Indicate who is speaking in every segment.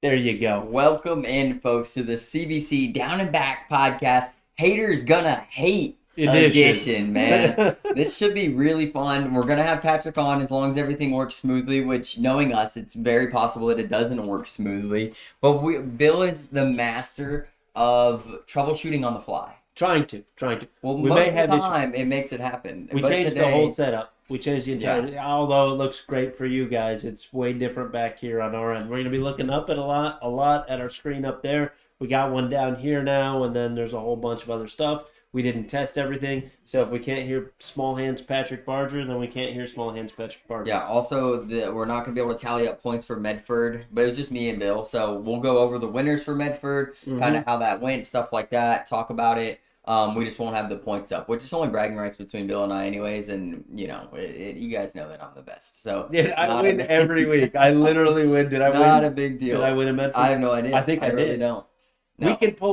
Speaker 1: There you go.
Speaker 2: Welcome in, folks, to the CBC Down and Back podcast. Haters gonna hate edition, man. This should be really fun. We're gonna have Patrick on as long as everything works smoothly, which, knowing us, it's very possible that it doesn't work smoothly. But Bill is the master of troubleshooting on the fly.
Speaker 1: Trying to.
Speaker 2: Well, most of the time, it makes it happen.
Speaker 1: We changed the whole setup. We changed the entire. Although it looks great for you guys, it's way different back here on our end. We're going to be looking up at a lot at our screen up there. We got one down here now, and then there's a whole bunch of other stuff. We didn't test everything, so if we can't hear Small Hands Patrick Barger, then we can't hear Small Hands Patrick Barger.
Speaker 2: Yeah, also, we're not going to be able to tally up points for Medford, but it was just me and Bill, so we'll go over the winners for Medford, kind of how that went, stuff like that, talk about it. We just won't have the points up, which is only bragging rights between Bill and I anyways, and, you know, you guys know that I'm the best, so.
Speaker 1: Dude, I win every week. I literally win. Did I win?
Speaker 2: Not a big deal.
Speaker 1: Did I win a Medford?
Speaker 2: I have no idea.
Speaker 1: I think I
Speaker 2: really
Speaker 1: did.
Speaker 2: Don't. No.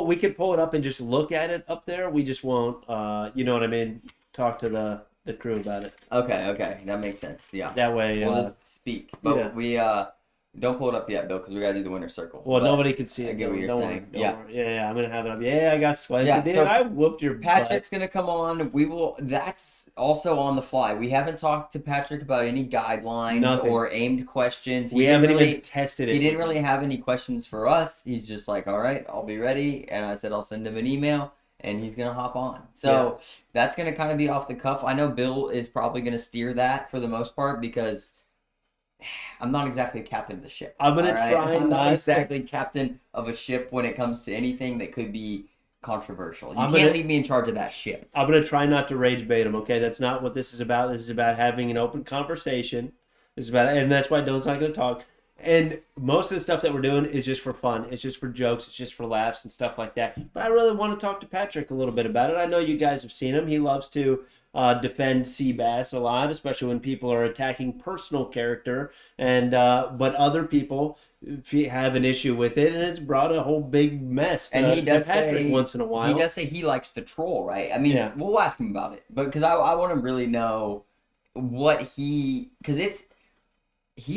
Speaker 1: We can pull it up and just look at it up there. We just won't, you know what I mean, talk to the crew about it.
Speaker 2: Okay, that makes sense, yeah.
Speaker 1: That way.
Speaker 2: We'll just speak, but we, don't pull it up yet, Bill, because we got to do the winner's circle.
Speaker 1: Well, nobody can see it.
Speaker 2: I get what you're saying.
Speaker 1: Yeah, I'm going to have it up. Yeah, I got sweaty.
Speaker 2: Yeah,
Speaker 1: Dude,
Speaker 2: so
Speaker 1: I whooped your
Speaker 2: Patrick's going to come on. That's also on the fly. We haven't talked to Patrick about any guidelines or aimed questions.
Speaker 1: We haven't even tested it.
Speaker 2: He didn't really have any questions for us. He's just like, all right, I'll be ready. And I said, I'll send him an email, and he's going to hop on. So that's going to kind of be off the cuff. I know Bill is probably going to steer that for the most part because I'm not exactly captain of the ship.
Speaker 1: I'm going to try
Speaker 2: I'm not exactly captain of a ship when it comes to anything that could be controversial. You can't leave me in charge of that ship.
Speaker 1: I'm going to try not to rage bait him, okay? That's not what this is about. This is about having an open conversation. And that's why Dylan's not going to talk. And most of the stuff that we're doing is just for fun. It's just for jokes. It's just for laughs and stuff like that. But I really want to talk to Patrick a little bit about it. I know you guys have seen him. He loves to defend sea bass a lot, especially when people are attacking personal character, and but other people have an issue with it, and it's brought a whole big mess.
Speaker 2: And he does
Speaker 1: to Patrick
Speaker 2: say
Speaker 1: once in a while.
Speaker 2: He does say he likes to troll, right? I mean, we'll ask him about it, but because I want to really know what he's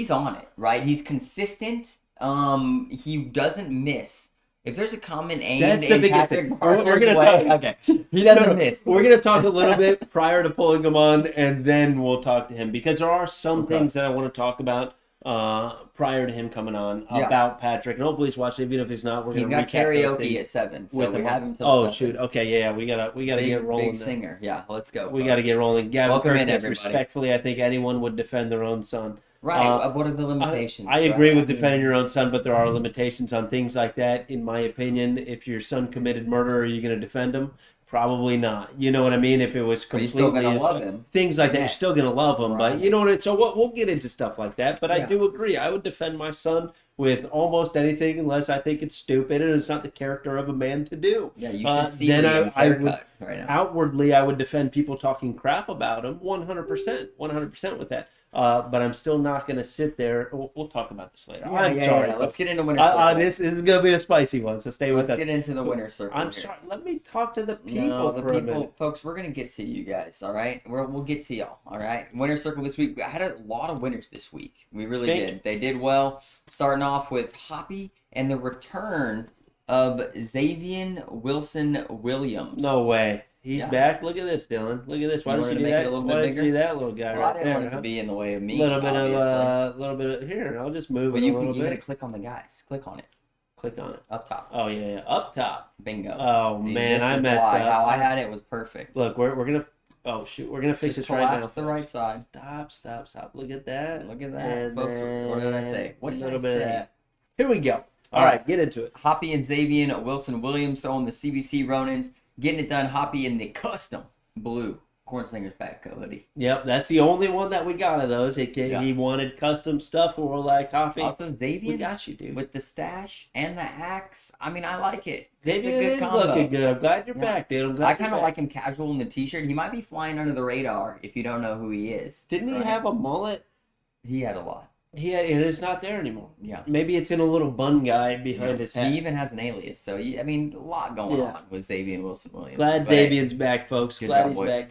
Speaker 2: on it, right? He's consistent. He doesn't miss. If there's a common aim,
Speaker 1: that's the biggest thing. We're gonna
Speaker 2: okay. He doesn't miss.
Speaker 1: We're gonna talk a little bit prior to pulling him on, and then we'll talk to him because there are some things that I want to talk about prior to him coming on about Patrick, and hopefully he's watching. Even if he's not, we're gonna.
Speaker 2: He's got karaoke at 7, so we have him till 7.
Speaker 1: Shoot! Okay, yeah, we gotta get rolling.
Speaker 2: Big singer, let's go.
Speaker 1: We gotta get rolling. Gavin
Speaker 2: Welcome in,
Speaker 1: Curtis,
Speaker 2: everybody.
Speaker 1: Respectfully, I think anyone would defend their own son.
Speaker 2: Right. What are the limitations?
Speaker 1: I agree with defending your own son, but there are limitations on things like that. In my opinion, if your son committed murder, are you going to defend him? Probably not. You know what I mean? If it was completely
Speaker 2: you're still gonna love him.
Speaker 1: Things like that, you're still going to love him. Right. But you know what? So we'll get into stuff like that. But I do agree. I would defend my son with almost anything unless I think it's stupid and it's not the character of a man to do.
Speaker 2: Yeah, you should see Liam's haircut right now.
Speaker 1: Outwardly, I would defend people talking crap about him 100% with that. But I'm still not going to sit there. We'll talk about this later. I'm sorry.
Speaker 2: Let's get into winner's circle.
Speaker 1: This is going to be a spicy one, so stay with us.
Speaker 2: Let's get into the winner's circle.
Speaker 1: I'm sorry. Let me talk to the people for a minute.
Speaker 2: Folks, we're going to get to you guys, all right? We'll get to y'all, all right? Winner's circle this week. I had a lot of winners this week. We really did. They did well. Starting off with Hoppy and the return of Xavier Wilson Williams.
Speaker 1: No way. He's back. Look at this, Dylan. Look at this. Why did you do that? Why did you do that little guy right
Speaker 2: there? I didn't want it to be in the way of me.
Speaker 1: Little bit of here. I'll just move it a little bit.
Speaker 2: You gotta click on the guys. Click on it.
Speaker 1: Click on it.
Speaker 2: Up top.
Speaker 1: Oh yeah, up top.
Speaker 2: Bingo.
Speaker 1: Oh man, I messed up.
Speaker 2: How I had it was perfect.
Speaker 1: Look, we're gonna. Oh shoot, we're gonna fix this right now.
Speaker 2: The right side.
Speaker 1: Stop. Look at that.
Speaker 2: Look at that. And what did I say? What did I say?
Speaker 1: Bit of that. Here we go. All right, get into it.
Speaker 2: Hoppy and Xavier Wilson Williams throwing the CBC Ronins, getting it done. Hoppy in the custom blue Cornslinger's backcoat hoodie.
Speaker 1: Yep, that's the only one that we got of those. He wanted custom stuff, or like Hoppy.
Speaker 2: Also, Xavier,
Speaker 1: we got you, dude.
Speaker 2: With the stash and the axe. I mean, I like it.
Speaker 1: Xavier is looking good. I'm glad you're back, dude.
Speaker 2: I kind of like him casual in the t-shirt. He might be flying under the radar if you don't know who he is.
Speaker 1: Didn't he have a mullet?
Speaker 2: He had a lot.
Speaker 1: And it's not there anymore.
Speaker 2: Yeah.
Speaker 1: Maybe it's in a little bun guy behind his hat.
Speaker 2: He even has an alias. So, I mean, a lot going on with Xavier Wilson Williams.
Speaker 1: Glad Xavier's back, folks. Glad he's back.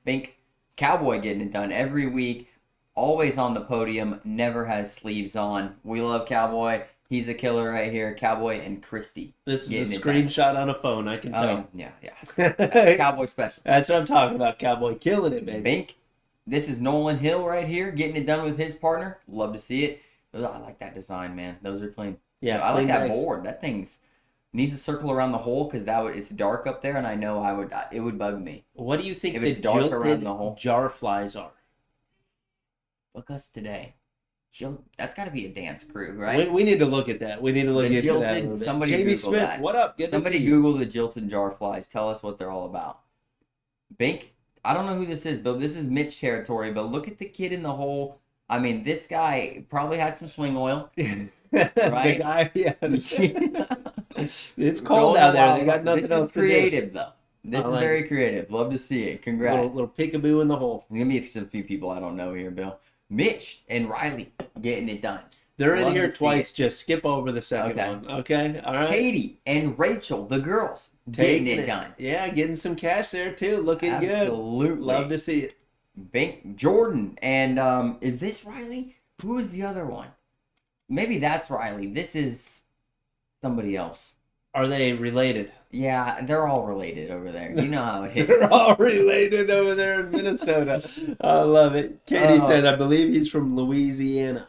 Speaker 2: Bink Cowboy getting it done every week. Always on the podium. Never has sleeves on. We love Cowboy. He's a killer right here. Cowboy and Christy.
Speaker 1: This is a screenshot on a phone, I can tell.
Speaker 2: Yeah. That's Cowboy special.
Speaker 1: That's what I'm talking about, Cowboy. Killing it, baby.
Speaker 2: Bink. This is Nolan Hill right here, getting it done with his partner. Love to see it. I like that design, man. Those are clean.
Speaker 1: Yeah,
Speaker 2: I like that
Speaker 1: bags.
Speaker 2: board. That thing's needs a circle around the hole because it's dark up there, and I know it would bug me.
Speaker 1: What do you think
Speaker 2: if
Speaker 1: the
Speaker 2: it's dark around
Speaker 1: jilted
Speaker 2: the hole?
Speaker 1: jar flies are?
Speaker 2: Book us today. That's got to be a dance crew, right?
Speaker 1: We need to look at that. We need to look into that a little bit.
Speaker 2: Somebody
Speaker 1: JB
Speaker 2: Google
Speaker 1: Smith,
Speaker 2: that.
Speaker 1: what up?
Speaker 2: Somebody Google the jilted jar flies. Tell us what they're all about. Bink. I don't know who this is, Bill. This is Mitch territory, but look at the kid in the hole. I mean, this guy probably had some swing oil. Right?
Speaker 1: The guy, yeah. It's cold out there. They got nothing else to do.
Speaker 2: This is creative, though. This is very creative. Love to see it. Congrats.
Speaker 1: Little peekaboo in the hole.
Speaker 2: There's going to be a few people I don't know here, Bill. Mitch and Riley getting it done.
Speaker 1: They're in here twice. Just skip over the second one. Okay? All right.
Speaker 2: Katie and Rachel, the girls, getting it done.
Speaker 1: Yeah, getting some cash there, too. Looking good.
Speaker 2: Absolutely.
Speaker 1: Love to see it.
Speaker 2: Bink Jordan. And is this Riley? Who is the other one? Maybe that's Riley. This is somebody else.
Speaker 1: Are they related?
Speaker 2: Yeah, they're all related over there. You know how it is.
Speaker 1: They're all related over there in Minnesota. I love it. Katie said, I believe he's from Louisiana.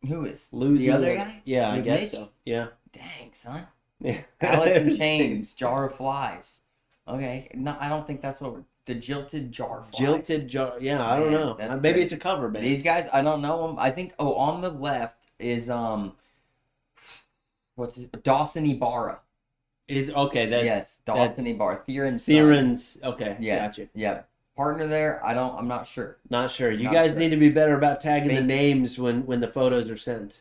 Speaker 2: Who is?
Speaker 1: Louisiana.
Speaker 2: The other guy?
Speaker 1: Yeah, I guess so. Yeah.
Speaker 2: Dang, son. Alice in Chains, Jar of Flies. Okay, no, I don't think that's what the Jilted Jar Flies.
Speaker 1: Jilted Jar. Yeah, I don't know. Maybe
Speaker 2: great.
Speaker 1: it's a cover band.
Speaker 2: These guys, I don't know them. I think. Oh, on the left is what's his Dawson Ibarra.
Speaker 1: Is okay.
Speaker 2: Yes, Dawson Ibarra.
Speaker 1: Theron's. Okay.
Speaker 2: Yes.
Speaker 1: Gotcha.
Speaker 2: Yeah. Partner there. I'm not sure.
Speaker 1: Not sure. You guys need to be better about tagging the names when the photos are sent.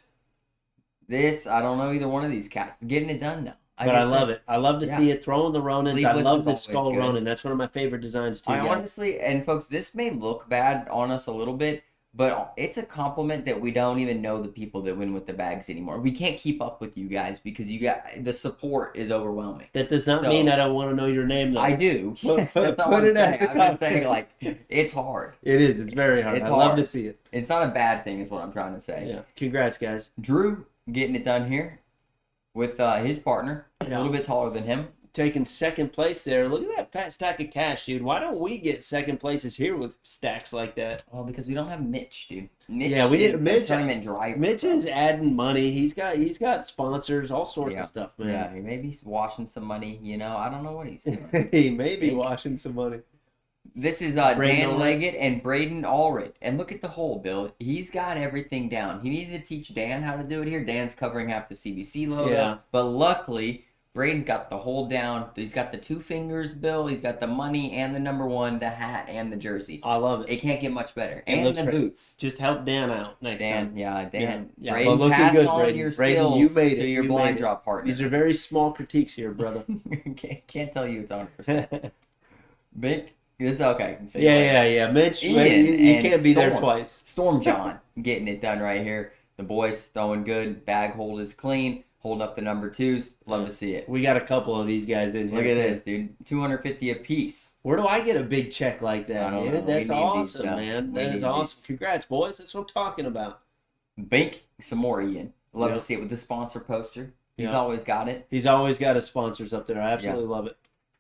Speaker 2: I don't know either one of these cats. Getting it done though.
Speaker 1: But I love it. I love to see it throwing the Ronins. I love this skull Ronin. That's one of my favorite designs too.
Speaker 2: Honestly, and folks, this may look bad on us a little bit, but it's a compliment that we don't even know the people that win with the bags anymore. We can't keep up with you guys because the support is overwhelming.
Speaker 1: That does not mean I don't want to know your name though.
Speaker 2: I do. Yes, that's not what I'm saying. I'm just saying, like, it's hard.
Speaker 1: It is. It's very hard. I love to see it.
Speaker 2: It's not a bad thing is what I'm trying to say.
Speaker 1: Yeah. Congrats, guys.
Speaker 2: Drew getting it done here with his partner, a little bit taller than him.
Speaker 1: Taking second place there. Look at that fat stack of cash, dude. Why don't we get second places here with stacks like that?
Speaker 2: Well, because we don't have Mitch, dude.
Speaker 1: We need a Mitch.
Speaker 2: Tournament driver.
Speaker 1: Mitch is adding money. He's got sponsors, all sorts of stuff, man.
Speaker 2: Yeah, he may be washing some money. I don't know what he's doing.
Speaker 1: He may be washing some money.
Speaker 2: This is Dan Leggett and Braden Allred. And look at the hole, Bill. He's got everything down. He needed to teach Dan how to do it here. Dan's covering half the CBC logo. Yeah. But luckily, Braden's got the hole down. He's got the 2 fingers, Bill. He's got the money and the number 1, the hat, and the jersey.
Speaker 1: I love it.
Speaker 2: It can't get much better. And the boots.
Speaker 1: Just help Dan out next time.
Speaker 2: Dan.
Speaker 1: Yeah.
Speaker 2: Braden,
Speaker 1: well,
Speaker 2: pass
Speaker 1: good,
Speaker 2: on
Speaker 1: Braden.
Speaker 2: your
Speaker 1: Braden,
Speaker 2: skills
Speaker 1: you made it.
Speaker 2: to your blind drop partner.
Speaker 1: These are very small critiques here, brother.
Speaker 2: Can't tell you it's 100%. Big. This okay.
Speaker 1: Yeah. Mitch, you can't be there twice.
Speaker 2: Storm John getting it done right here. The boys throwing good. Bag hold is clean. Holding up the number 2s. Love to see it.
Speaker 1: We got a couple of these guys in here.
Speaker 2: Look at this, dude. $250 a piece.
Speaker 1: Where do I get a big check like that, dude?
Speaker 2: Know.
Speaker 1: That's awesome, man. That is awesome. Congrats, boys. That's what I'm talking about.
Speaker 2: Bink some more, Ian. Love to see it with the sponsor poster. He's always got it.
Speaker 1: He's always got his sponsors up there. I absolutely love it.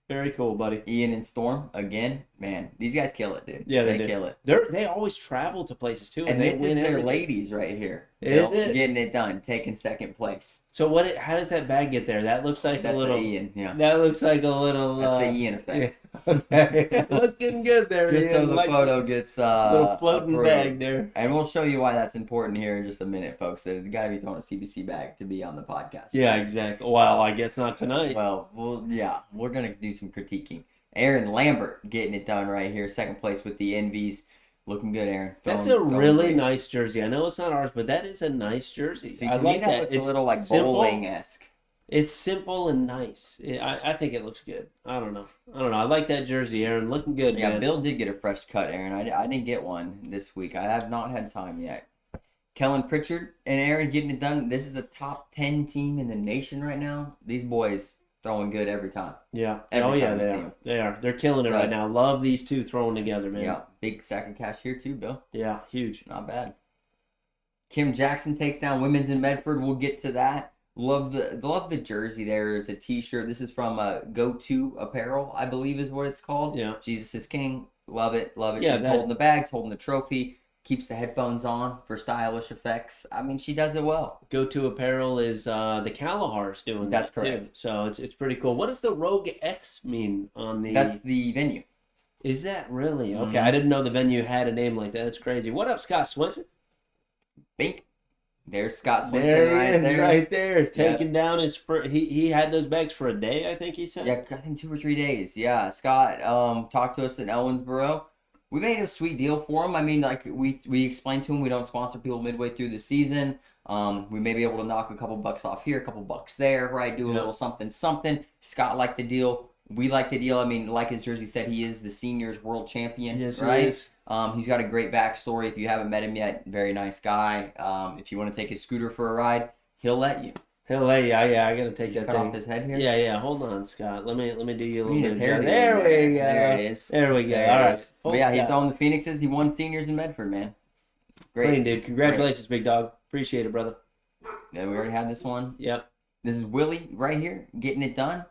Speaker 1: Very cool, buddy.
Speaker 2: Ian and Storm, again, man, these guys kill it, dude.
Speaker 1: Yeah, they
Speaker 2: kill it.
Speaker 1: They always travel to places, too,
Speaker 2: and
Speaker 1: they
Speaker 2: this
Speaker 1: win
Speaker 2: is their
Speaker 1: everything.
Speaker 2: ladies right here.
Speaker 1: Is it?
Speaker 2: Getting it done, taking second place.
Speaker 1: So how does that bag get there? That looks like
Speaker 2: That's
Speaker 1: a little...
Speaker 2: Ian, yeah.
Speaker 1: That looks like a little...
Speaker 2: That's the Ian effect.
Speaker 1: Yeah. Okay. Looking good there,
Speaker 2: Just
Speaker 1: Ian.
Speaker 2: so the photo gets
Speaker 1: little floating
Speaker 2: approved.
Speaker 1: bag there.
Speaker 2: And we'll show you why that's important here in just a minute, folks. So you got to be throwing a CBC bag to be on the podcast.
Speaker 1: Yeah, exactly. Well, I guess not tonight.
Speaker 2: Well, we're going to do some critiquing. Aaron Lambert getting it done right here. Second place with the Envies. Looking good, Aaron.
Speaker 1: That's a really nice jersey. I know it's not ours, but that is a nice jersey.
Speaker 2: See,
Speaker 1: I like that.
Speaker 2: It's a little like bowling-esque.
Speaker 1: It's simple and nice. I think it looks good. I don't know. I like that jersey, Aaron. Looking good, man.
Speaker 2: Yeah, Bill did get a fresh cut, Aaron. I didn't get one this week. I have not had time yet. Kellen Pritchard and Aaron getting it done. This is a top 10 team in the nation right now. These boys throwing good every time.
Speaker 1: Yeah.
Speaker 2: They
Speaker 1: are. They are. They're killing it right now. Love these two throwing together, man.
Speaker 2: Yeah. Big sack of cash here too, Bill.
Speaker 1: Yeah. Huge.
Speaker 2: Not bad. Kim Jackson takes down women's in Medford. We'll get to that. Love the jersey there. It's a t-shirt. This is from Go To Apparel, I believe is what it's called.
Speaker 1: Yeah.
Speaker 2: Jesus is King. Love it. Love it.
Speaker 1: Yeah,
Speaker 2: She's holding the bags, holding the trophy, keeps the headphones on for stylish effects. I mean, she does it well.
Speaker 1: Go To Apparel is the Kalahars doing
Speaker 2: That's
Speaker 1: that
Speaker 2: correct.
Speaker 1: too. So it's pretty cool. What does the Rogue X mean on the...
Speaker 2: That's the venue.
Speaker 1: Is that really? Okay, I didn't know the venue had a name like that. That's crazy. What up, Scott Swenson?
Speaker 2: Bink. There's Scott Swenson
Speaker 1: right there, taking down his first. He had those bags for a day, I think he said.
Speaker 2: Yeah, I think 2 or 3 days. Yeah, Scott talked to us in Owensboro. We made a sweet deal for him. I mean, like we explained to him, we don't sponsor people midway through the season. We may be able to knock a couple bucks off here, a couple bucks there, right? Do a little something. Scott liked the deal. We like the deal. I mean, like his jersey said, he is the seniors world champion,
Speaker 1: yes,
Speaker 2: right?
Speaker 1: He is.
Speaker 2: He's got a great backstory. If you haven't met him yet, very nice guy. If you want to take his scooter for a ride, he'll let you.
Speaker 1: He'll let you. Yeah, I gotta take that
Speaker 2: Cut
Speaker 1: thing
Speaker 2: off his head here.
Speaker 1: Yeah. Hold on, Scott. Let me do you a little bit.
Speaker 2: There we go.
Speaker 1: There it is. All right.
Speaker 2: But yeah, he's throwing the Phoenixes. He won seniors in Medford, man. Great,
Speaker 1: clean, dude. Congratulations, big dog. Appreciate it, brother.
Speaker 2: Yeah, we already had this one.
Speaker 1: Yep.
Speaker 2: This is Willie right here getting it done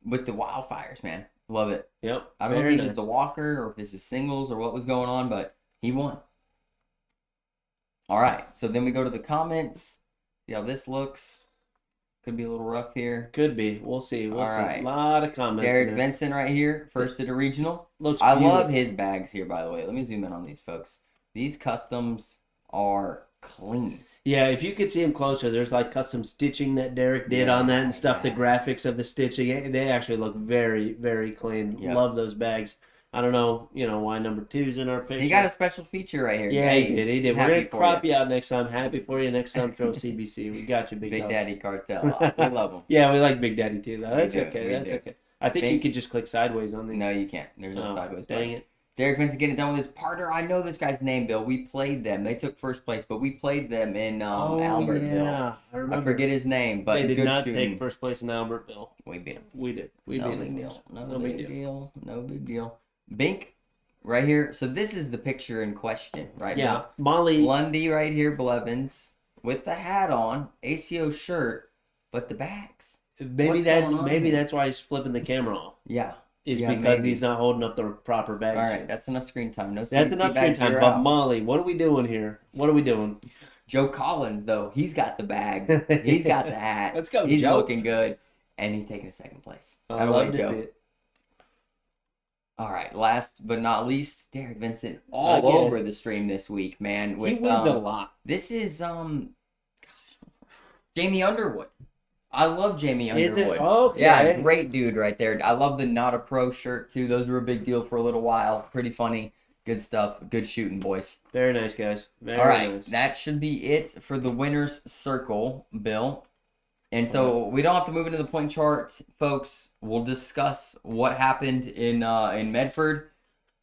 Speaker 2: with the wildfires, man. Love it.
Speaker 1: Yep.
Speaker 2: I don't know if he was the walker or if this is singles or what was going on, but he won. All right. So then we go to the comments. See how this looks. Could be a little rough here.
Speaker 1: Could be. We'll see.
Speaker 2: All right.
Speaker 1: A lot of comments.
Speaker 2: Derek Benson right here, first at a regional.
Speaker 1: Looks
Speaker 2: I
Speaker 1: beautiful.
Speaker 2: love his bags here, by the way. Let me zoom in on these folks. These customs are clean.
Speaker 1: Yeah, if you could see him closer, there's like custom stitching that Derek did on that and stuff. The graphics of the stitching, they actually look very, very clean. Yep. Love those bags. I don't know, why number 2's in our picture.
Speaker 2: He got a special feature right here.
Speaker 1: Yeah, he did. We're going to crop you out next time. Happy for you next time, throw CBC. We got you, Big
Speaker 2: Daddy Cartel. We love him.
Speaker 1: Yeah, we like Big Daddy too, though. That's okay. Okay. I think you could just click sideways on these.
Speaker 2: No, you can't. There's no sideways.
Speaker 1: Dang it.
Speaker 2: Derek Vincent getting done with his partner. I know this guy's name, Bill. We played them. They took first place, but we played them in Albertville.
Speaker 1: Yeah, I remember.
Speaker 2: I forget his name, but
Speaker 1: they did not
Speaker 2: shooting.
Speaker 1: take first place in Albertville.
Speaker 2: We beat them.
Speaker 1: We did.
Speaker 2: No big deal. No big deal. Bink, right here. So this is the picture in question, right?
Speaker 1: Yeah,
Speaker 2: Bill?
Speaker 1: Molly
Speaker 2: Lundy right here, Blevins, with the hat on, ACO shirt, but the bags.
Speaker 1: Maybe that's why he's flipping the camera off.
Speaker 2: Yeah.
Speaker 1: Because he's not holding up the proper bags.
Speaker 2: All right, that's enough screen time.
Speaker 1: That's enough screen time. But Molly, what are we doing here? What are we doing?
Speaker 2: Joe Collins, though, he's got the bag. He's got the hat.
Speaker 1: Let's go,
Speaker 2: He's
Speaker 1: Joe.
Speaker 2: looking good, and he's taking second place.
Speaker 1: I love to see it.
Speaker 2: All right, last but not least, Derek Vincent all over the stream this week, man.
Speaker 1: He wins a lot.
Speaker 2: This is Jamie Underwood. I love Jamie Underwood.
Speaker 1: Is it? Okay.
Speaker 2: Yeah, great dude right there. I love the Not a Pro shirt, too. Those were a big deal for a little while. Pretty funny. Good stuff. Good shooting, boys.
Speaker 1: Very nice, guys. Very
Speaker 2: All right,
Speaker 1: nice.
Speaker 2: that should be it for the winner's circle, Bill. And so we don't have to move into the point chart, folks. We'll discuss what happened in Medford.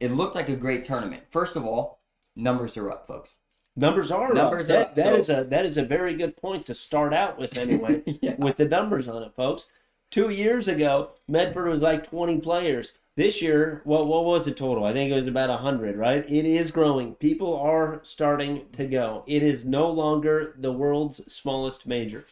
Speaker 2: It looked like a great tournament. First of all, numbers are up, folks.
Speaker 1: Numbers are up. That is a very good point to start out with anyway, with the numbers on it, folks. 2 years ago, Medford was like 20 players. This year, what was the total? I think it was about 100, right? It is growing. People are starting to go. It is no longer the world's smallest major.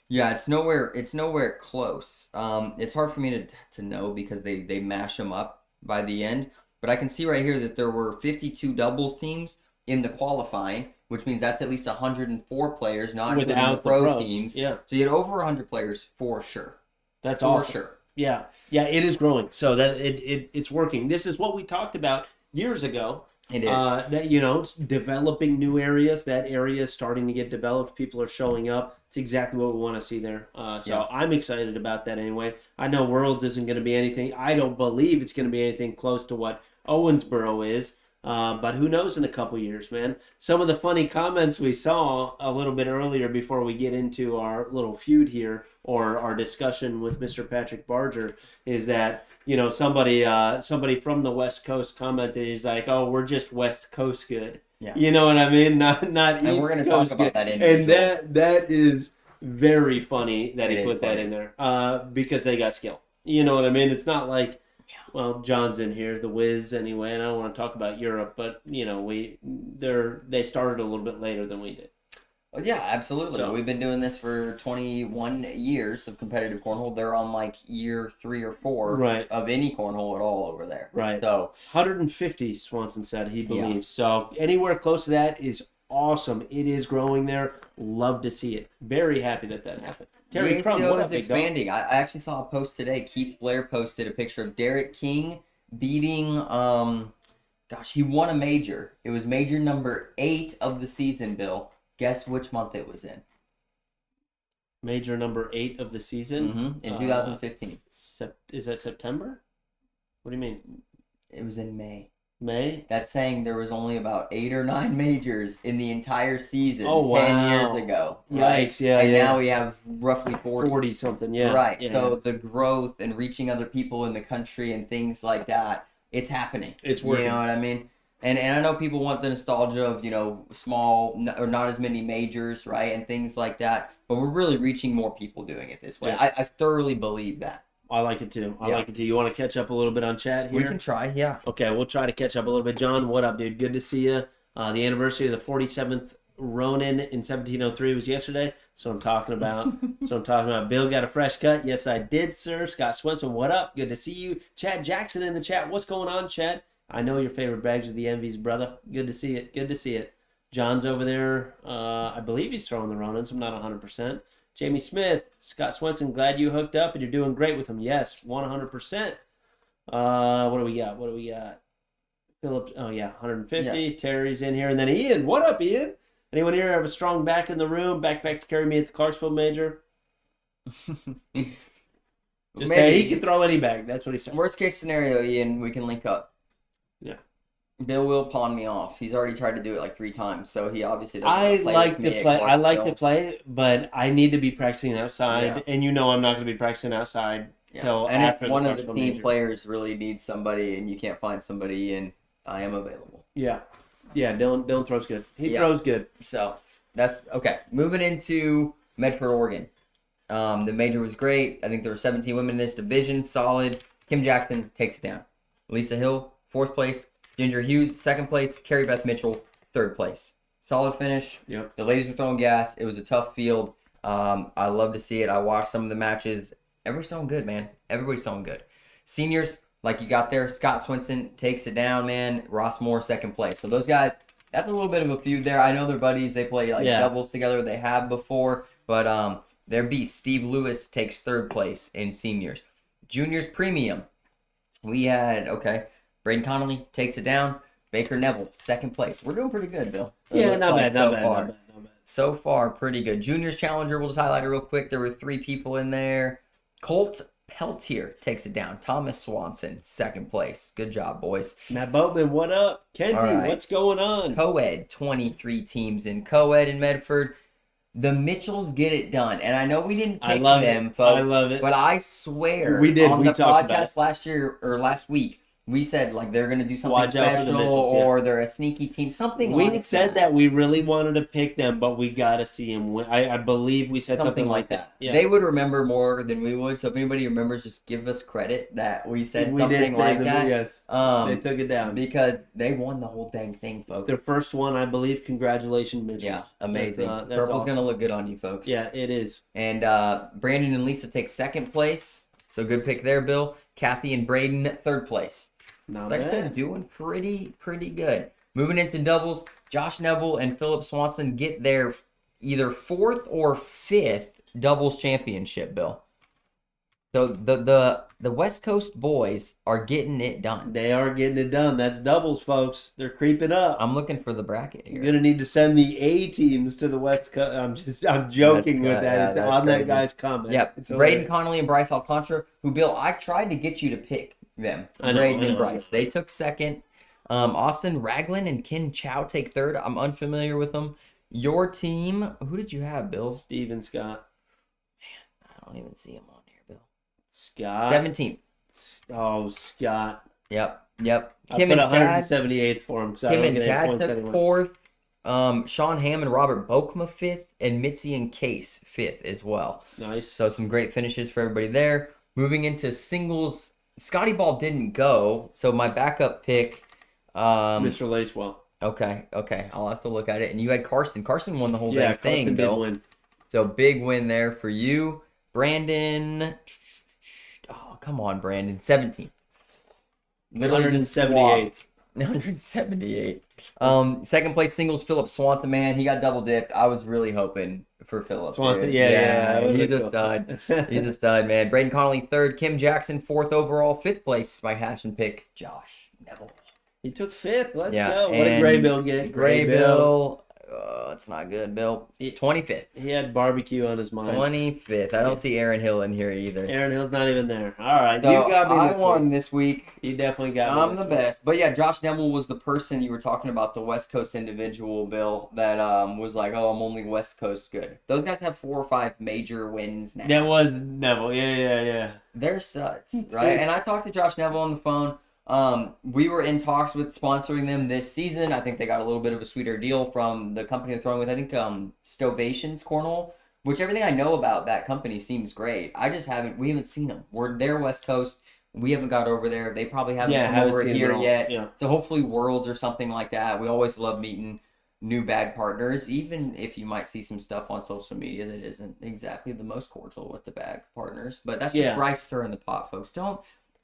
Speaker 2: Yeah, it's nowhere close. It's hard for me to know because they mash them up by the end. But I can see right here that there were 52 doubles teams in the qualifying, which means that's at least 104 players, not including the pro teams.
Speaker 1: Yeah.
Speaker 2: So you had over 100 players for sure.
Speaker 1: That's awesome.
Speaker 2: For sure.
Speaker 1: Yeah, it is growing. So that it's working. This is what we talked about years ago.
Speaker 2: It is.
Speaker 1: That developing new areas. That area is starting to get developed. People are showing up. It's exactly what we want to see there. I'm excited about that anyway. I know Worlds isn't going to be anything. I don't believe it's going to be anything close to what Owensboro is. But who knows in a couple years, man. Some of the funny comments we saw a little bit earlier before we get into our little feud here or our discussion with Mr. Patrick Barger is that, somebody from the West Coast commented, he's like, oh, we're just West Coast good. Yeah. You know what I mean? Not East Coast. And we're going to talk about that individual. And that is very funny that he put that in there because they got skill. You know what I mean? It's not like, well, John's in here, the Wiz anyway, and I don't want to talk about Europe, but they started a little bit later than we did.
Speaker 2: Oh, yeah, absolutely.
Speaker 1: So-
Speaker 2: We've been doing this for 21 years of competitive cornhole. They're on like year 3 or 4
Speaker 1: Right.
Speaker 2: of any cornhole at all over there.
Speaker 1: Right.
Speaker 2: So
Speaker 1: 150, Swanson said he believes.
Speaker 2: Yeah.
Speaker 1: So anywhere close to that is awesome. It is growing there. Love to see it. Very happy that happened. Terry
Speaker 2: the
Speaker 1: Crum,
Speaker 2: ACO
Speaker 1: what
Speaker 2: is
Speaker 1: up, big dog?
Speaker 2: expanding. I actually saw a post today. Keith Blair posted a picture of Derek King beating he won a major. It was major number 8 of the season, Bill. Guess which month it was in?
Speaker 1: Major number 8 of the season.
Speaker 2: In 2015.
Speaker 1: Is that September? What do you mean?
Speaker 2: It was in May.
Speaker 1: May?
Speaker 2: That's saying there was only about 8 or 9 majors in the entire season 10
Speaker 1: wow.
Speaker 2: years ago. Right?
Speaker 1: Yikes, yeah,
Speaker 2: and
Speaker 1: yeah.
Speaker 2: now we have roughly 40.
Speaker 1: 40 something, yeah.
Speaker 2: Right.
Speaker 1: Yeah,
Speaker 2: so
Speaker 1: yeah.
Speaker 2: the growth and reaching other people in the country and things like that, it's happening.
Speaker 1: It's working.
Speaker 2: You know what I mean? And I know people want the nostalgia of, small or not as many majors, right? And things like that. But we're really reaching more people doing it this way.
Speaker 1: Yeah.
Speaker 2: I thoroughly believe that.
Speaker 1: I like it too. I
Speaker 2: Yeah.
Speaker 1: like it too. You want to catch up a little bit on chat here?
Speaker 2: We can try, yeah.
Speaker 1: Okay, we'll try to catch up a little bit. John, what up, dude? Good to see you. The anniversary of the 47th Ronin in 1703 was yesterday. So I'm talking about. Bill got a fresh cut. Yes, I did, sir. Scott Swenson, what up? Good to see you. Chad Jackson in the chat. What's going on, Chad? I know your favorite bags are the Envies, brother. Good to see it. Good to see it. John's over there. I believe he's throwing the Ronins. I'm not 100%. Jamie Smith, Scott Swenson, glad you hooked up and you're doing great with him. Yes, 100%. What do we got? Philip, 150.
Speaker 2: Yeah.
Speaker 1: Terry's in here. And then Ian. What up, Ian? Anyone here have a strong back in the room? Back to carry me at the Clarksville Major? Hey, he can throw any bag. That's what he said.
Speaker 2: Worst case scenario, Ian, we can link up.
Speaker 1: Yeah.
Speaker 2: Bill will pawn me off. He's already tried to do it like 3 times, so he obviously doesn't
Speaker 1: I
Speaker 2: play
Speaker 1: like
Speaker 2: with
Speaker 1: to
Speaker 2: me at
Speaker 1: play. I like to
Speaker 2: Clarksville.
Speaker 1: play, but I need to be practicing outside,
Speaker 2: Yeah.
Speaker 1: and I'm not going to be practicing outside till
Speaker 2: And
Speaker 1: after
Speaker 2: if one of the
Speaker 1: Clarksville
Speaker 2: team
Speaker 1: Major.
Speaker 2: players really needs somebody and you can't find somebody, and I am available.
Speaker 1: Yeah, Dylan throws good. He
Speaker 2: Yeah.
Speaker 1: throws good.
Speaker 2: So that's okay. Moving into Medford, Oregon. The major was great. I think there were 17 women in this division. Solid. Kim Jackson takes it down. Lisa Hill, 4th place. Ginger Hughes, 2nd place. Carrie Beth Mitchell, 3rd place. Solid finish.
Speaker 1: Yep.
Speaker 2: The ladies were throwing gas. It was a tough field. I love to see it. I watched some of the matches. Everybody's throwing good, man. Everybody's throwing good. Seniors, like you got there, Scott Swenson takes it down, man. Ross Moore, 2nd place. So those guys, that's a little bit of a feud there. I know they're buddies. They play doubles together. They have before. But their beast, Steve Lewis, takes 3rd place in seniors. Juniors premium. We had, Braden Connolly takes it down. Baker Neville, 2nd place. We're doing pretty good, Bill.
Speaker 1: Yeah, not bad.
Speaker 2: So far, pretty good. Juniors Challenger, we'll just highlight it real quick. There were 3 people in there. Colt Peltier takes it down. Thomas Swanson, 2nd place. Good job, boys.
Speaker 1: Matt Boatman, what up? Kenzie,
Speaker 2: right.
Speaker 1: What's going on?
Speaker 2: Co-ed, 23 teams in co-ed in Medford. The Mitchells get it done. And I know we didn't pick them, folks.
Speaker 1: I love it.
Speaker 2: But I swear,
Speaker 1: we did.
Speaker 2: on
Speaker 1: We
Speaker 2: the
Speaker 1: talked about
Speaker 2: podcast last week, we said like they're going to do something
Speaker 1: Watch out for the
Speaker 2: special
Speaker 1: Mitchells, yeah.
Speaker 2: or they're a sneaky team, something
Speaker 1: We
Speaker 2: like
Speaker 1: said that we really wanted to pick them, but we got to see them win. I believe we said something like that. Yeah.
Speaker 2: They would remember more than we would. So if anybody remembers, just give us credit that we said
Speaker 1: We
Speaker 2: something
Speaker 1: did say
Speaker 2: like
Speaker 1: that,
Speaker 2: that.
Speaker 1: yes. They took it down.
Speaker 2: Because they won the whole dang thing, folks.
Speaker 1: Their first one, I believe. Congratulations, Mitchell.
Speaker 2: Yeah, amazing.
Speaker 1: That's
Speaker 2: Purple's
Speaker 1: awesome.
Speaker 2: going to look good on you, folks.
Speaker 1: Yeah, it is.
Speaker 2: And Brandon and Lisa take 2nd place. So good pick there, Bill. Kathy and Braden, 3rd place.
Speaker 1: Not
Speaker 2: Like I said,
Speaker 1: bad.
Speaker 2: doing pretty good. Moving into doubles, Josh Neville and Philip Swanson get their either 4th or 5th doubles championship, Bill. So the West Coast boys are getting it done.
Speaker 1: They are getting it done. That's doubles, folks. They're creeping up.
Speaker 2: I'm looking for the bracket here.
Speaker 1: You're gonna need to send the A teams to the West Coast. I'm joking with that. It's
Speaker 2: that's
Speaker 1: on
Speaker 2: crazy.
Speaker 1: that guy's comment.
Speaker 2: Yep.
Speaker 1: It's
Speaker 2: Braden
Speaker 1: hilarious.
Speaker 2: Connolly and Bryce Alcantara, who, Bill, I tried to get you to pick them.
Speaker 1: I know,
Speaker 2: Braden
Speaker 1: I
Speaker 2: and
Speaker 1: know.
Speaker 2: Bryce. They took 2nd. Austin Ragland and Ken Chow take 3rd. I'm unfamiliar with them. Your team, who did you have, Bill?
Speaker 1: Steven Scott.
Speaker 2: I don't even see him on here, Bill.
Speaker 1: Scott.
Speaker 2: 17th.
Speaker 1: Oh, Scott.
Speaker 2: Yep.
Speaker 1: I
Speaker 2: Kim
Speaker 1: put
Speaker 2: and Chad.
Speaker 1: 178th for him. So I
Speaker 2: Kim
Speaker 1: don't
Speaker 2: and
Speaker 1: get any
Speaker 2: Chad
Speaker 1: points
Speaker 2: took
Speaker 1: anyway.
Speaker 2: 4th. Sean Hamm and Robert Bokma 5th, and Mitzi and Case 5th as well.
Speaker 1: Nice.
Speaker 2: So some great finishes for everybody there. Moving into singles, Scotty Ball didn't go, so my backup pick.
Speaker 1: Mr. Lacewell.
Speaker 2: Okay. I'll have to look at it. And you had Carson. Carson won the whole
Speaker 1: Yeah,
Speaker 2: damn thing,
Speaker 1: Carson did
Speaker 2: Bill.
Speaker 1: win.
Speaker 2: So big win there for you. Brandon. Oh, come on, Brandon. 17. Literally just
Speaker 1: 178.
Speaker 2: swapped. 178. Second place singles, Philip Swanson, man. He got double dipped. I was really hoping for Philip.
Speaker 1: Swanson,
Speaker 2: Dude.
Speaker 1: yeah.
Speaker 2: He's a stud. He's a stud, man. Braden Connolly, third. Kim Jackson, fourth overall. Fifth place, my hash and pick, Josh Neville.
Speaker 1: He took fifth. Let's
Speaker 2: Yeah,
Speaker 1: go. What did Gray Bill get?
Speaker 2: Gray Bill. It's not good, Bill. 25th.
Speaker 1: He had barbecue on his mind.
Speaker 2: 25th. I don't see Aaron Hill in here either.
Speaker 1: Aaron Hill's not even there. All right.
Speaker 2: So
Speaker 1: you got me.
Speaker 2: I won this week.
Speaker 1: You definitely got me.
Speaker 2: I'm the best. But yeah, Josh Neville was the person you were talking about, the West Coast individual, Bill, that was like, oh, I'm only West Coast good. Those guys have 4 or 5 major wins now.
Speaker 1: That was Neville. Yeah.
Speaker 2: They're studs, right? And I talked to Josh Neville on the phone. We were in talks with sponsoring them this season. I think they got a little bit of a sweeter deal from the company they're throwing with. I think Stovations Cornhole, which everything I know about that company seems great. We haven't seen them. They're West Coast. We haven't got over there. They probably haven't come over here yet.
Speaker 1: Yeah.
Speaker 2: So hopefully Worlds or something like that. We always love meeting new bag partners, even if you might see some stuff on social media that isn't exactly the most cordial with the bag partners. But that's just Bryce stirring the pot, folks.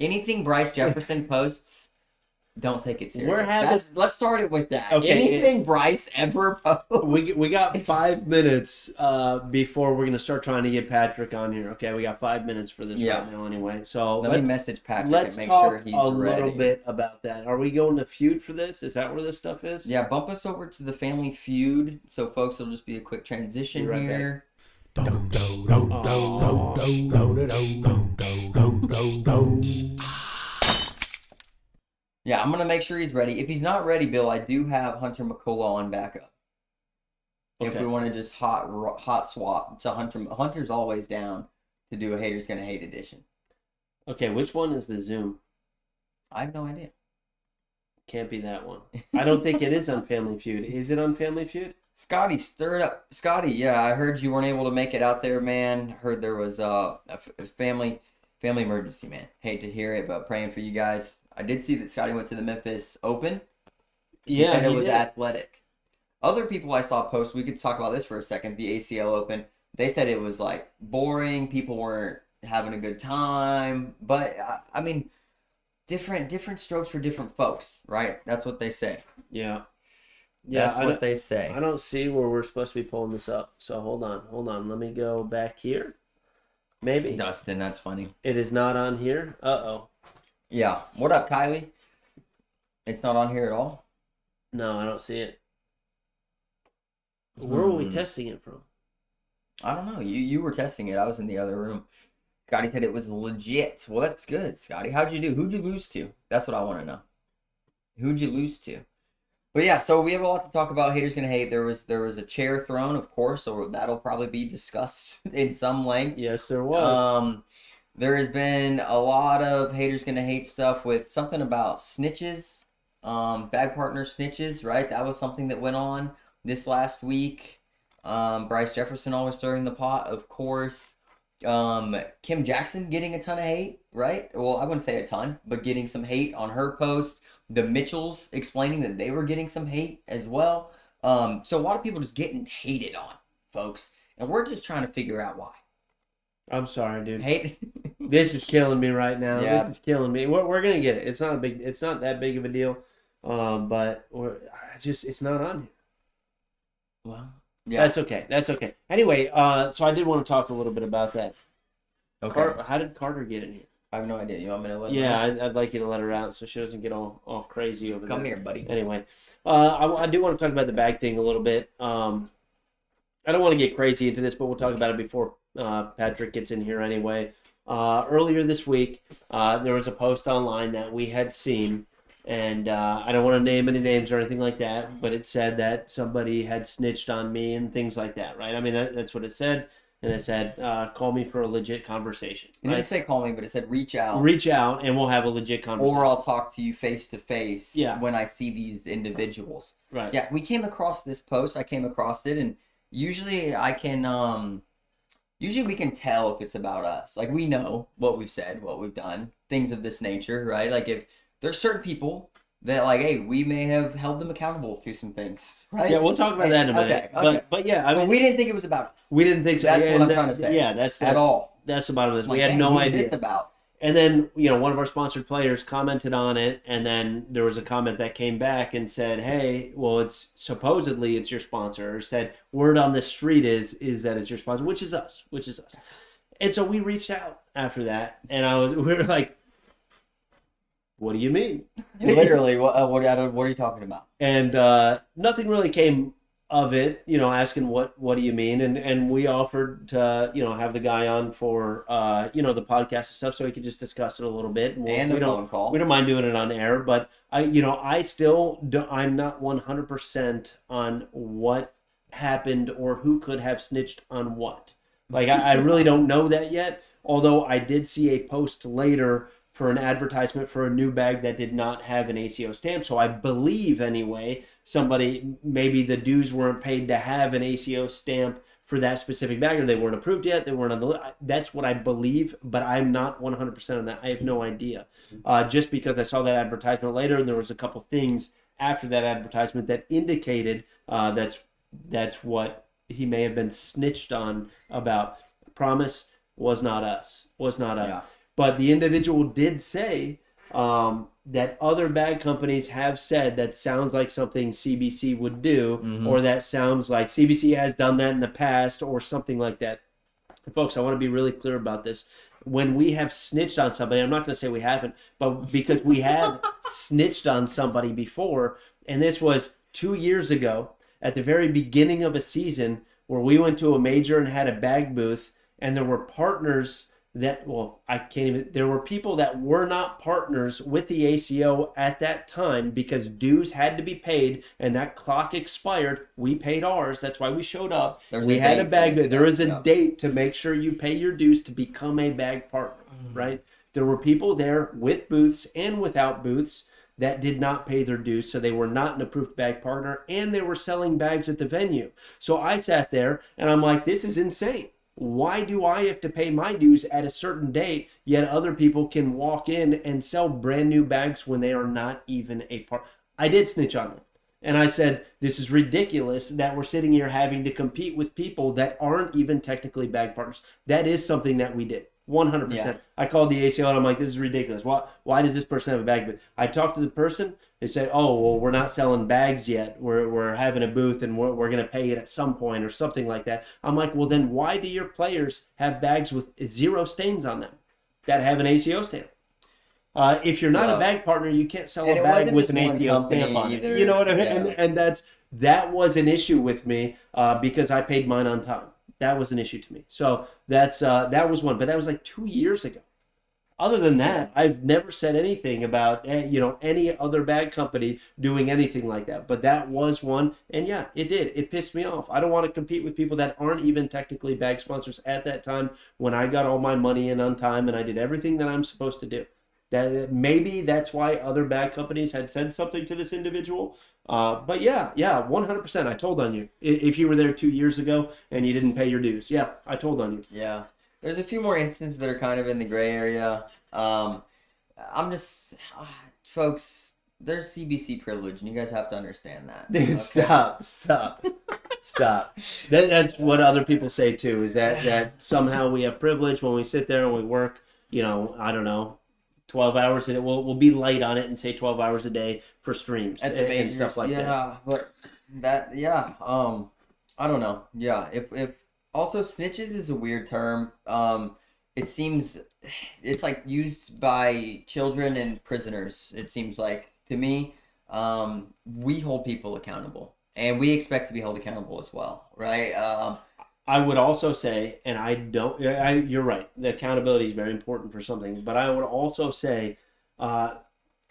Speaker 2: Anything Bryce Jefferson posts, don't take it serious. Let's start it with that. Okay, anything Bryce ever posts.
Speaker 1: We got 5 minutes before we're gonna start trying to get Patrick on here. Okay, we got 5 minutes for this right now anyway. So
Speaker 2: let me message Patrick
Speaker 1: and
Speaker 2: make
Speaker 1: talk
Speaker 2: sure he's
Speaker 1: a
Speaker 2: ready.
Speaker 1: Little bit about that. Are we going to feud for this? Is that where this stuff is?
Speaker 2: Yeah, bump us over to the family feud. So folks, it'll just be a quick transition here. Yeah, I'm gonna make sure he's ready. If he's not ready, Bill, I do have Hunter McCullough on backup. Okay. If we want to just hot swap to Hunter, Hunter's always down to do a Haters Gonna Hate edition.
Speaker 1: Okay, which one is the Zoom?
Speaker 2: I have no idea.
Speaker 1: Can't be that one. I don't think it is on Family Feud. Is it on Family Feud?
Speaker 2: Scotty, stir it up. Scotty, yeah, I heard you weren't able to make it out there, man. Heard there was a family emergency, man. Hate to hear it, but praying for you guys. I did see that Scotty went to the Memphis Open. He said it was athletic. Other people I saw post, we could talk about this for a second, the ACL Open. They said it was like boring. People weren't having a good time. But, I mean, different strokes for different folks, right? That's what they say.
Speaker 1: Yeah.
Speaker 2: That's what they say.
Speaker 1: I don't see where we're supposed to be pulling this up. So hold on. Let me go back here. Maybe.
Speaker 2: Dustin, that's funny.
Speaker 1: It is not on here. Uh-oh.
Speaker 2: Yeah. What up, Kylie? It's not on here at all?
Speaker 1: No, I don't see it. Where were we testing it from?
Speaker 2: I don't know. You were testing it. I was in the other room. Scotty said it was legit. Well, that's good, Scotty. How'd you do? Who'd you lose to? That's what I want to know. Who'd you lose to? But yeah, so we have a lot to talk about. Haters Gonna Hate. There was a chair thrown, of course, so that'll probably be discussed in some length.
Speaker 1: Yes, there was.
Speaker 2: There has been a lot of Haters Gonna Hate stuff with something about snitches, bag partner snitches, right? That was something that went on this last week. Bryce Jefferson always stirring the pot, of course. Kim Jackson getting a ton of hate, right? Well, I wouldn't say a ton, but getting some hate on her post. The Mitchells explaining that they were getting some hate as well. So a lot of people just getting hated on, folks. And we're just trying to figure out why.
Speaker 1: I'm sorry, dude.
Speaker 2: Hate.
Speaker 1: This is killing me right now.
Speaker 2: Yeah.
Speaker 1: This is killing me. We're gonna get it. It's not that big of a deal. But it's not on here.
Speaker 2: Well, yeah.
Speaker 1: That's okay. Anyway, so I did want to talk a little bit about that.
Speaker 2: Okay.
Speaker 1: How did Carter get in here?
Speaker 2: I have no idea. You want me to let her
Speaker 1: out?
Speaker 2: Yeah,
Speaker 1: I'd like you to let her out so she doesn't get all crazy over there.
Speaker 2: Come here, buddy.
Speaker 1: Anyway, I do want to talk about the bag thing a little bit. I don't want to get crazy into this, but we'll talk about it before Patrick gets in here anyway. Earlier this week, there was a post online that we had seen, and I don't want to name any names or anything like that, but it said that somebody had snitched on me and things like that, right? I mean, that's what it said. And it said, call me for a legit conversation.
Speaker 2: It didn't say call me, but it said reach out.
Speaker 1: Reach out, and we'll have a legit conversation.
Speaker 2: Or I'll talk to you face to face when I see these individuals.
Speaker 1: Right.
Speaker 2: Yeah, we came across this post. I came across it, and usually I can... Usually we can tell if it's about us. Like, we know what we've said, what we've done, things of this nature, right? Like, if there's certain people that like, hey, we may have held them accountable to some things, right?
Speaker 1: Yeah, we'll talk about that in a minute.
Speaker 2: Okay.
Speaker 1: But yeah, I mean,
Speaker 2: we didn't think it was about us.
Speaker 1: we didn't think so.
Speaker 2: That's
Speaker 1: Yeah,
Speaker 2: what I'm
Speaker 1: and
Speaker 2: trying to say.
Speaker 1: Yeah, that's
Speaker 2: at all.
Speaker 1: That's the bottom of this.
Speaker 2: Like,
Speaker 1: we had
Speaker 2: dang,
Speaker 1: no
Speaker 2: who's
Speaker 1: idea.
Speaker 2: this about?
Speaker 1: And then, one of our sponsored players commented on it, and then there was a comment that came back and said, "Hey, well, it's supposedly it's your sponsor." Or said, "Word on the street is that it's your sponsor," which is us.
Speaker 2: That's us.
Speaker 1: And so we reached out after that, and we were like, "What do you mean?"
Speaker 2: Literally, what are you talking about?
Speaker 1: And nothing really came of it, asking what do you mean, and we offered to have the guy on for the podcast and stuff, so we could just discuss it a little bit,
Speaker 2: and a phone call.
Speaker 1: We don't mind doing it on air, but I still I'm not 100% on what happened or who could have snitched on what. Like I really don't know that yet, although I did see a post later for an advertisement for a new bag that did not have an ACO stamp. So I believe anyway, maybe the dues weren't paid to have an ACO stamp for that specific bag, or they weren't approved yet. They weren't on the list. That's what I believe, but I'm not 100% on that. I have no idea. Just because I saw that advertisement later, and there was a couple things after that advertisement that indicated that's what he may have been snitched on about. Promise was not us. Yeah. But the individual did say that other bag companies have said that sounds like something CBC would do, or that sounds like CBC has done that in the past, or something like that. Folks, I want to be really clear about this. When we have snitched on somebody, I'm not going to say we haven't, but because we have snitched on somebody before, and this was 2 years ago at the very beginning of a season where we went to a major and had a bag booth, and there were partners there were people that were not partners with the ACO at that time because dues had to be paid and that clock expired. We paid ours. That's why we showed up. We had a bag. There is a date to make sure you pay your dues to become a bag partner, right? There were people there with booths and without booths that did not pay their dues, so they were not an approved bag partner, and they were selling bags at the venue. So I sat there and I'm like, this is insane. Why do I have to pay my dues at a certain date, yet other people can walk in and sell brand new bags when they are not even a part? I did snitch on them. And I said, this is ridiculous that we're sitting here having to compete with people that aren't even technically bag partners. That is something that we did. 100%. Yeah. I called the ACO and I'm like, this is ridiculous. Why does this person have a bag? But I talked to the person. They said, oh, well, we're not selling bags yet. We're having a booth and we're going to pay it at some point or something like that. I'm like, well, then why do your players have bags with 0 stains on them that have an ACO stamp? If you're not a bag partner, you can't sell a bag with an ACO stamp on it. You know what I mean? Yeah. And that was an issue with me because I paid mine on time. That was an issue to me. So that was one, but that was like 2 years ago. Other than that, I've never said anything about any other bag company doing anything like that. But that was one, and yeah, it did. It pissed me off. I don't want to compete with people that aren't even technically bag sponsors at that time when I got all my money in on time and I did everything that I'm supposed to do. Maybe that's why other bag companies had said something to this individual. But yeah, 100%. I told on you. If you were there 2 years ago and you didn't pay your dues, yeah, I told on you.
Speaker 2: Yeah. There's a few more instances that are kind of in the gray area. I'm just, folks, there's CBC privilege, and you guys have to understand that.
Speaker 1: Dude, okay? Stop. That's what other people say too, is that somehow we have privilege when we sit there and we work, I don't know, 12 hours a day. We'll be light on it and say 12 hours a day for streams and stuff like that.
Speaker 2: Yeah, but I don't know. Yeah, if also snitches is a weird term. It seems it's like used by children and prisoners. It seems like to me, we hold people accountable, and we expect to be held accountable as well, right?
Speaker 1: I would also say, and you're right, the accountability is very important for something, but I would also say, and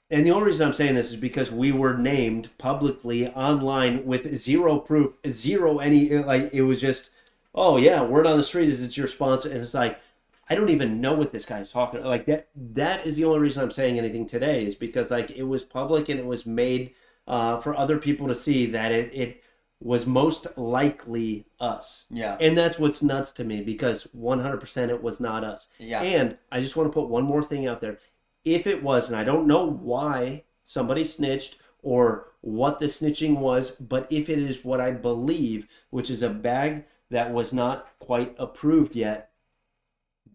Speaker 1: the only reason I'm saying this is because we were named publicly online with 0 proof, 0 it was just, oh yeah, word on the street is it's your sponsor, and it's like, I don't even know what this guy's talking about. Like that is the only reason I'm saying anything today, is because like it was public and it was made for other people to see that it was most likely us. Yeah. And that's what's nuts to me, because 100% it was not us. Yeah. And I just want to put one more thing out there. If it was, and I don't know why somebody snitched or what the snitching was, but if it is what I believe, which is a bag that was not quite approved yet,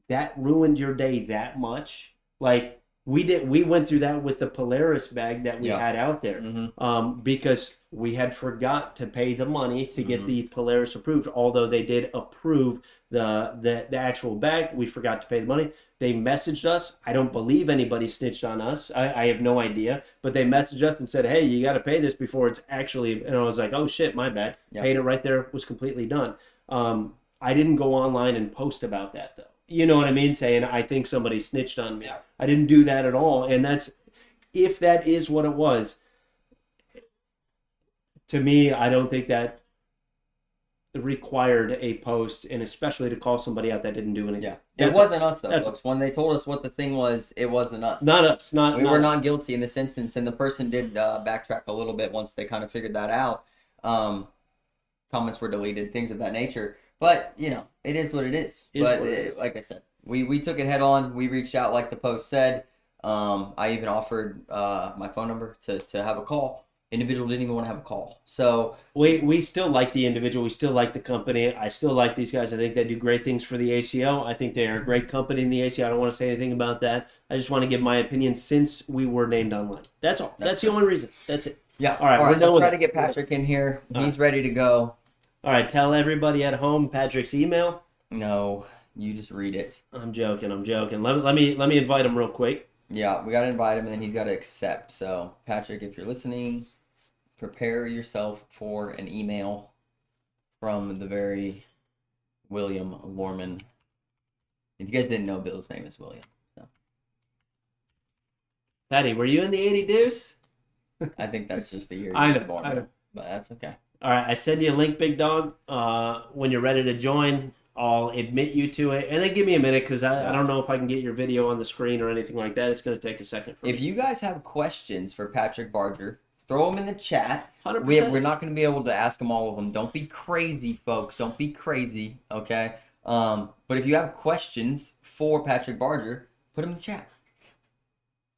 Speaker 1: that ruined your day that much. Like we went through that with the Polaris bag that we had out there, because we had forgot to pay the money to get the Polaris approved. Although they did approve the actual bag, we forgot to pay the money. They messaged us. I don't believe anybody snitched on us. I have no idea, but they messaged us and said, "Hey, you got to pay this before it's actually." And I was like, "Oh shit, my bad." Paid it right there. Was completely done. I didn't go online and post about that though. You know what I mean? Saying I think somebody snitched on me. I didn't do that at all. And that's, if that is what it was, to me, I don't think that required a post, and especially to call somebody out that didn't do anything.
Speaker 2: It wasn't us though, folks. When they told us what the thing was, it wasn't us.
Speaker 1: Not us.
Speaker 2: We were not guilty in this instance, and the person did backtrack a little bit once they kind of figured that out. Comments were deleted, things of that nature. But, you know, it is what it is. Like I said, we took it head on. We reached out like the post said. I even offered my phone number to have a call. Individual didn't even want to have a call. So
Speaker 1: we still like the individual. We still like the company. I still like these guys. I think they do great things for the ACO. I think they are a great company in the ACO. I don't want to say anything about that. I just want to give my opinion since we were named online. That's all. That's the only reason. That's it.
Speaker 2: Yeah.
Speaker 1: All right.
Speaker 2: Let's try to get Patrick in here. He's ready to go.
Speaker 1: All right. Tell everybody at home Patrick's email.
Speaker 2: No, you just read it.
Speaker 1: I'm joking. Let me invite him real quick.
Speaker 2: Yeah, we got to invite him, and then he's got to accept. So, Patrick, if you're listening, prepare yourself for an email from the very William Lorman. If you guys didn't know, Bill's name is William. So.
Speaker 1: Patty, were you in the 80 Deuce?
Speaker 2: I think that's just the year
Speaker 1: I
Speaker 2: you
Speaker 1: know,
Speaker 2: were born.
Speaker 1: I know.
Speaker 2: But that's okay.
Speaker 1: All right, I send you a link, Big Dog. When you're ready to join, I'll admit you to it. And then give me a minute, because I don't know if I can get your video on the screen or anything like that. It's going to take a second for me.
Speaker 2: If you guys have questions for Patrick Barger, throw them in the chat.
Speaker 1: 100%.
Speaker 2: We're not going to be able to ask them all of them. Don't be crazy, folks. Don't be crazy, okay? But if you have questions for Patrick Barger, put them in the chat.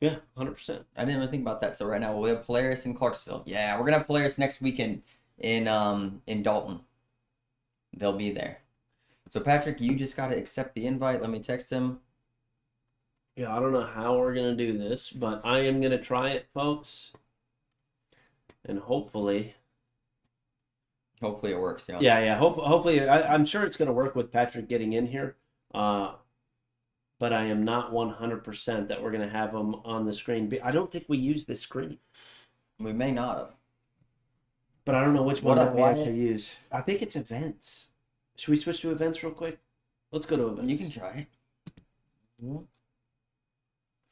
Speaker 1: Yeah, 100%.
Speaker 2: I didn't really think about that. So right now we'll have Polaris in Clarksville. Yeah, we're going to have Polaris next weekend in Dalton. They'll be there. So Patrick, you just got to accept the invite. Let me text him.
Speaker 1: Yeah, I don't know how we're going to do this, but I am going to try it, folks. And hopefully
Speaker 2: it works.
Speaker 1: Yeah. Hopefully, I'm sure it's going to work with Patrick getting in here. But I am not 100% that we're going to have him on the screen. I don't think we use this screen.
Speaker 2: We may not have.
Speaker 1: But I don't know which one that we actually use. I think it's events. Should we switch to events real quick? Let's go to events.
Speaker 2: You can try it.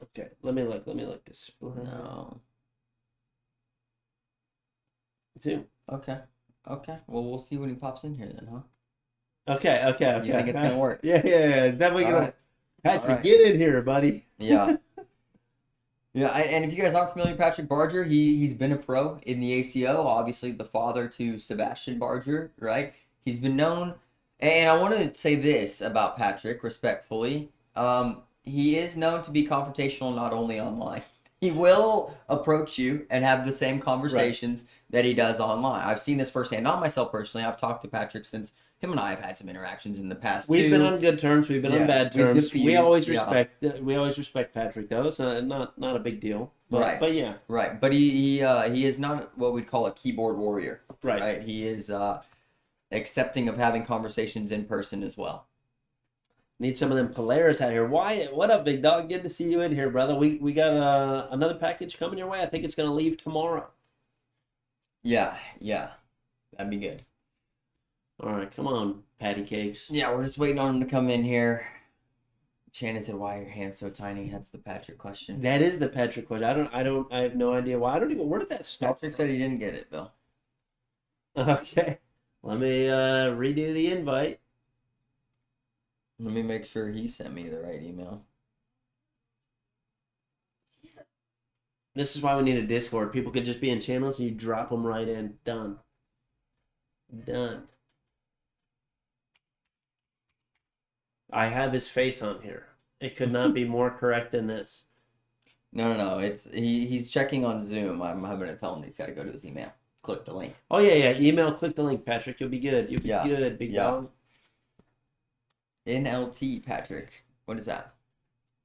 Speaker 1: Okay, let me look this.
Speaker 2: No.
Speaker 1: Zoom.
Speaker 2: Okay. Well, we'll see when he pops in here then, huh?
Speaker 1: Okay.
Speaker 2: You think it's gonna work?
Speaker 1: Yeah. It's definitely gonna.
Speaker 2: Right.
Speaker 1: Patrick, get in here, buddy.
Speaker 2: Yeah. Yeah, and if you guys aren't familiar with Patrick Barger, he's been a pro in the ACO, obviously the father to Sebastian Barger, right? He's been known, and I want to say this about Patrick, respectfully. He is known to be confrontational not only online. He will approach you and have the same conversations that he does online. I've seen this firsthand, not myself personally. I've talked to Patrick since him and I have had some interactions in the past.
Speaker 1: We've been on good terms. We've been on bad terms. We always respect Patrick, though. So not a big deal. But, But yeah.
Speaker 2: Right. But he is not what we'd call a keyboard warrior.
Speaker 1: Right.
Speaker 2: He is accepting of having conversations in person as well.
Speaker 1: Need some of them Polaris out here. Wyatt, what up, big dog? Good to see you in here, brother. We got another package coming your way. I think it's going to leave tomorrow.
Speaker 2: Yeah. That'd be good.
Speaker 1: All right, come on, patty cakes.
Speaker 2: Yeah, we're just waiting on him to come in here. Shannon said, "Why are your hands so tiny?" That's the Patrick question.
Speaker 1: That is the Patrick question. I have no idea why. Where did that start?
Speaker 2: Patrick said he didn't get it, Bill.
Speaker 1: Okay. Let me redo the invite.
Speaker 2: Let me make sure he sent me the right email.
Speaker 1: This is why we need a Discord. People could just be in channels and you drop them right in. Done. I have his face on here. It could not be more correct than this.
Speaker 2: No. It's he's checking on Zoom. I'm gonna tell him he's got to go to his email. Click the link.
Speaker 1: Oh yeah. Email, click the link, Patrick. You'll be good. You'll be
Speaker 2: Yeah.
Speaker 1: good, big
Speaker 2: Yeah.
Speaker 1: dog.
Speaker 2: NLT, Patrick. What is that?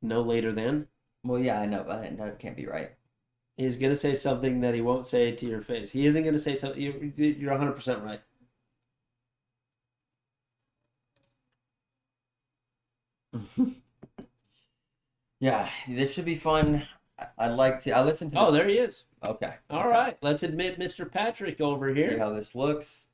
Speaker 1: No later than.
Speaker 2: Well, yeah, I know, but that can't be right.
Speaker 1: He's gonna say something that he won't say to your face. He isn't gonna say something. You're 100% right.
Speaker 2: Yeah, this should be fun. I'd like to. I listened to.
Speaker 1: Oh, there he is.
Speaker 2: Okay.
Speaker 1: All right, let's admit Mr. Patrick over
Speaker 2: See
Speaker 1: here.
Speaker 2: how this looks.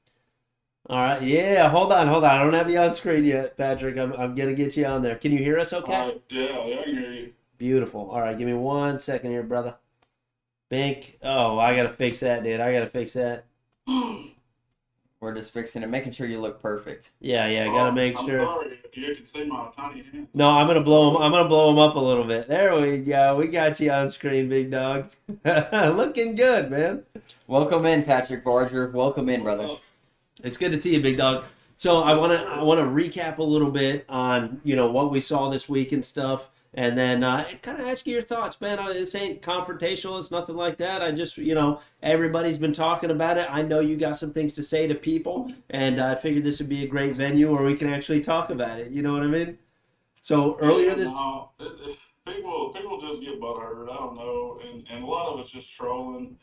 Speaker 1: All right, yeah. Hold on. I don't have you on screen yet, Patrick. I'm gonna get you on there. Can you hear us? Okay.
Speaker 3: Yeah, I can hear you.
Speaker 1: Beautiful. All right, give me 1 second here, brother. Bink. Oh, I gotta fix that, dude. I gotta fix that.
Speaker 2: We're just fixing it, making sure you look perfect.
Speaker 1: Yeah. I gotta make
Speaker 3: I'm
Speaker 1: sure.
Speaker 3: sorry, you can see my tiny hands.
Speaker 1: No, I'm gonna blow him. I'm gonna blow him up a little bit. There we go. We got you on screen, big dog. Looking good, man.
Speaker 2: Welcome in, Patrick Barger. Welcome in, brother.
Speaker 1: It's good to see you, big dog. So I wanna recap a little bit on what we saw this week and stuff, and then kind of ask you your thoughts, man. This ain't confrontational. It's nothing like that. I just everybody's been talking about it. I know you got some things to say to people, and I figured this would be a great venue where we can actually talk about it. You know what I mean? So earlier this.
Speaker 3: No, people just get butthurt. I don't know, and a lot of it's just trolling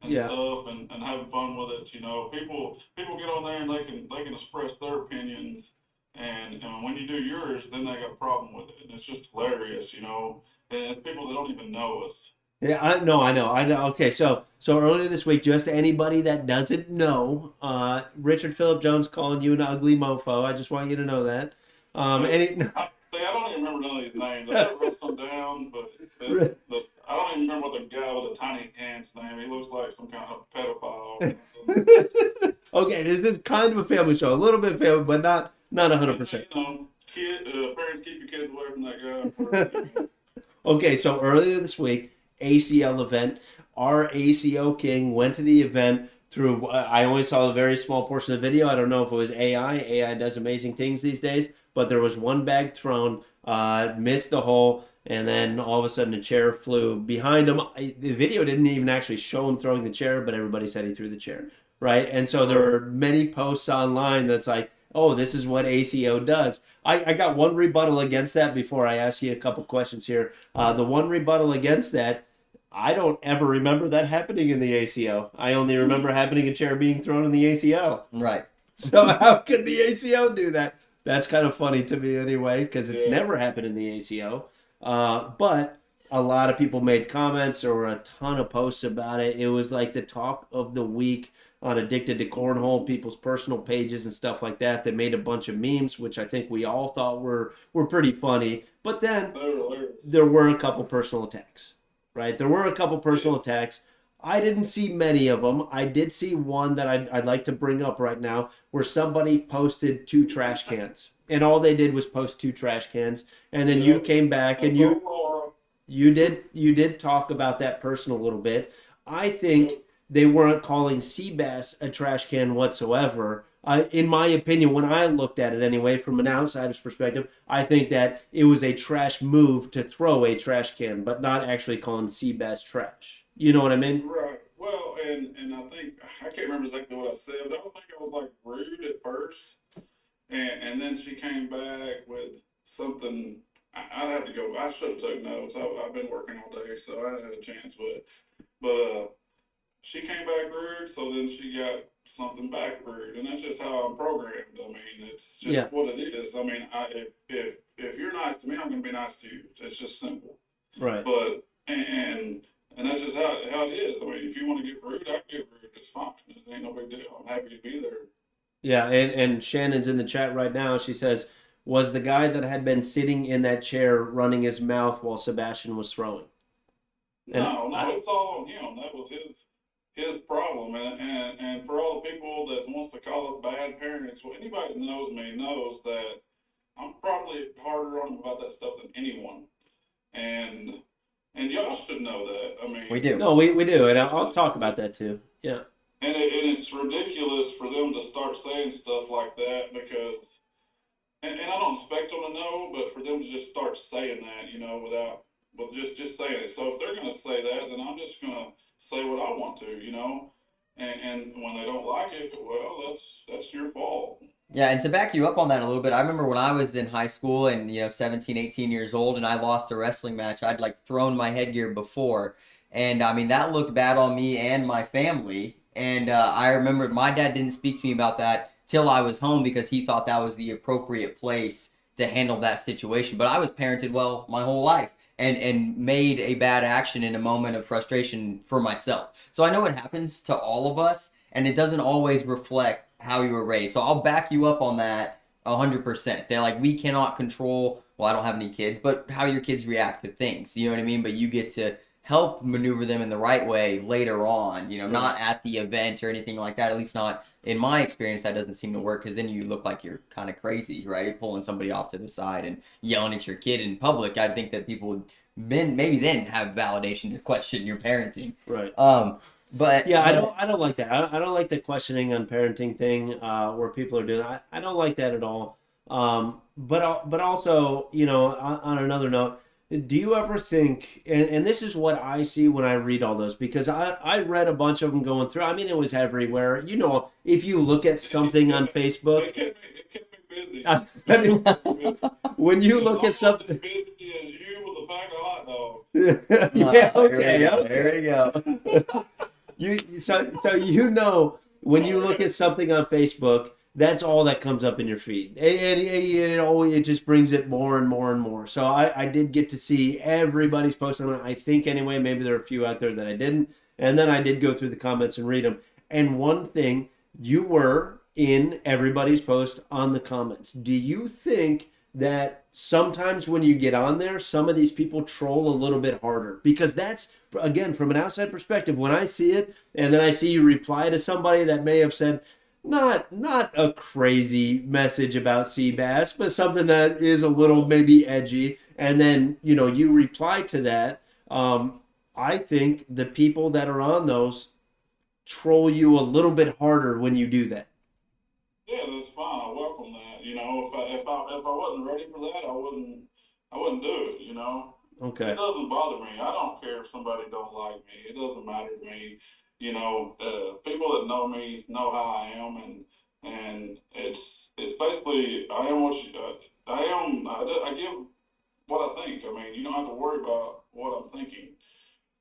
Speaker 3: and
Speaker 1: Yeah.
Speaker 3: stuff, and having fun with it. People get on there and they can express their opinions, and when you do yours, then they got a problem with it, and it's just hilarious. And it's people that don't even know us.
Speaker 1: Yeah, I know. Okay, so earlier this week, just to anybody that doesn't know, Richard Phillip Jones calling you an ugly mofo. I just want you to know that.
Speaker 3: See, I don't even remember none of these names. I wrote some down, but I don't even remember what the guy with the tiny hands name. He looks like some kind of pedophile.
Speaker 1: Okay, this is kind of a family show, a little bit family, but not 100%.
Speaker 3: Parents, keep your kids away from that guy.
Speaker 1: Okay, so earlier this week, ACL event. Our ACO King went to the event through. I only saw a very small portion of the video. I don't know if it was AI. AI does amazing things these days, but there was one bag thrown, missed the hole, and then all of a sudden a chair flew behind him. The video didn't even actually show him throwing the chair, but everybody said he threw the chair, right? And so there were many posts online that's like, oh, this is what ACO does. I got one rebuttal against that before I ask you a couple questions here. The one rebuttal against that, I don't ever remember that happening in the ACO. I only remember happening a chair being thrown in the ACO.
Speaker 2: Right.
Speaker 1: So how could the ACO do that? That's kind of funny to me anyway, because it's never happened in the ACO. But a lot of people made comments. There were a ton of posts about it. It was like the talk of the week on Addicted to Cornhole, people's personal pages and stuff like that. That made a bunch of memes, which I think we all thought were pretty funny. But then there were a couple personal attacks, right? There were a couple personal attacks. I didn't see many of them. I did see one that I'd like to bring up right now, where somebody posted 2 trash cans, and all they did was post 2 trash cans, and then you came back and you did talk about that person a little bit. I think they weren't calling Seabass a trash can whatsoever. In my opinion, when I looked at it anyway, from an outsider's perspective, I think that it was a trash move to throw a trash can, but not actually calling Seabass trash. You know what I mean?
Speaker 3: Right. Well, and I think I can't remember exactly what I said, but I don't think I was like rude at first, and then she came back with something. I'd have to go. I should have took notes. I've been working all day, so I hadn't had a chance. But she came back rude, so then she got something back rude, and that's just how I'm programmed. I mean, it's just what it is. I mean, if you're nice to me, I'm gonna be nice to you. It's just simple.
Speaker 1: Right.
Speaker 3: But and that's just how it is. I mean, if you want to get rude, I can get rude. It's fine. It ain't no big deal. I'm happy to be there.
Speaker 1: Yeah, and Shannon's in the chat right now. She says, was the guy that had been sitting in that chair running his mouth while Sebastian was throwing?
Speaker 3: No, it's all on him. That was his problem. And for all the people that wants to call us bad parents, well, anybody that knows me knows that I'm probably harder on him about that stuff than anyone. And y'all should know that. I mean,
Speaker 2: we do.
Speaker 1: No, we do, and I'll talk about that too. Yeah.
Speaker 3: And it's ridiculous for them to start saying stuff like that and I don't expect them to know, but for them to just start saying that, without well, just saying it. So if they're going to say that, then I'm just going to say what I want to, you know. And when they don't like it, well, that's your fault.
Speaker 2: Yeah, and to back you up on that a little bit, I remember when I was in high school and, 17, 18 years old and I lost a wrestling match, I'd like thrown my headgear before. And I mean, that looked bad on me and my family. And I remember my dad didn't speak to me about that till I was home because he thought that was the appropriate place to handle that situation. But I was parented well my whole life and made a bad action in a moment of frustration for myself. So I know it happens to all of us, and it doesn't always reflect how you were raised. So I'll back you up on that 100%. They're like, we cannot control, well, I don't have any kids, but how your kids react to things. You know what I mean? But you get to help maneuver them in the right way later on, not at the event or anything like that. At least not in my experience, that doesn't seem to work because then you look like you're kind of crazy, right? Pulling somebody off to the side and yelling at your kid in public. I think that people would maybe then have validation to question your parenting.
Speaker 1: Right.
Speaker 2: But
Speaker 1: yeah, I don't like that. I don't like the questioning on parenting thing where people are doing. I don't like that at all. But also, on another note, do you ever think, and this is what I see when I read all those, because I read a bunch of them going through. I mean, it was everywhere. If you look at something on Facebook,
Speaker 3: It kept me busy.
Speaker 1: when you look at something,
Speaker 3: As busy as you with a pack of hot dogs.
Speaker 1: yeah, okay,
Speaker 2: there we go.
Speaker 1: When you look at something on Facebook, that's all that comes up in your feed, and it just brings it more and more and more. So I did get to see everybody's posts on it. I think anyway, maybe there are a few out there that I didn't, and then I did go through the comments and read them. And one thing, you were in everybody's post on the comments. Do you think that sometimes when you get on there, some of these people troll a little bit harder? Because that's, again, from an outside perspective, when I see it and then I see you reply to somebody that may have said not a crazy message about sea bass, but something that is a little maybe edgy, and then you reply to that, I think the people that are on those troll you a little bit harder when you do that.
Speaker 3: Yeah, that's fine. I welcome that. If I wasn't ready for that, I wouldn't do it.
Speaker 1: Okay.
Speaker 3: It doesn't bother me. I don't care if somebody don't like me. It doesn't matter to me. People that know me know how I am, and it's basically I am what I am. I give what I think. I mean, you don't have to worry about what I'm thinking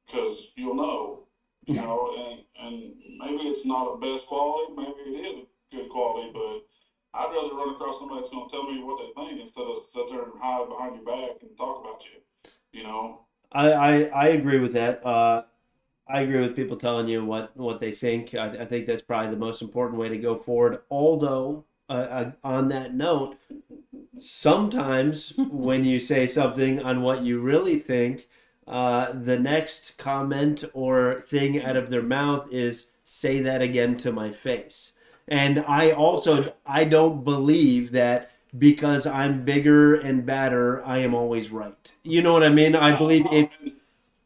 Speaker 3: because you'll know. And maybe it's not of best quality. Maybe it is good quality, but I'd rather run across somebody that's going to tell me what they think instead of sit there and hide behind your back and talk about you.
Speaker 1: I agree with that. I agree with people telling you what they think. I think that's probably the most important way to go forward. Although, on that note, sometimes when you say something on what you really think, the next comment or thing out of their mouth is, say that again to my face. And I don't believe that because I'm bigger and badder, I am always right. You know what I mean? I believe if.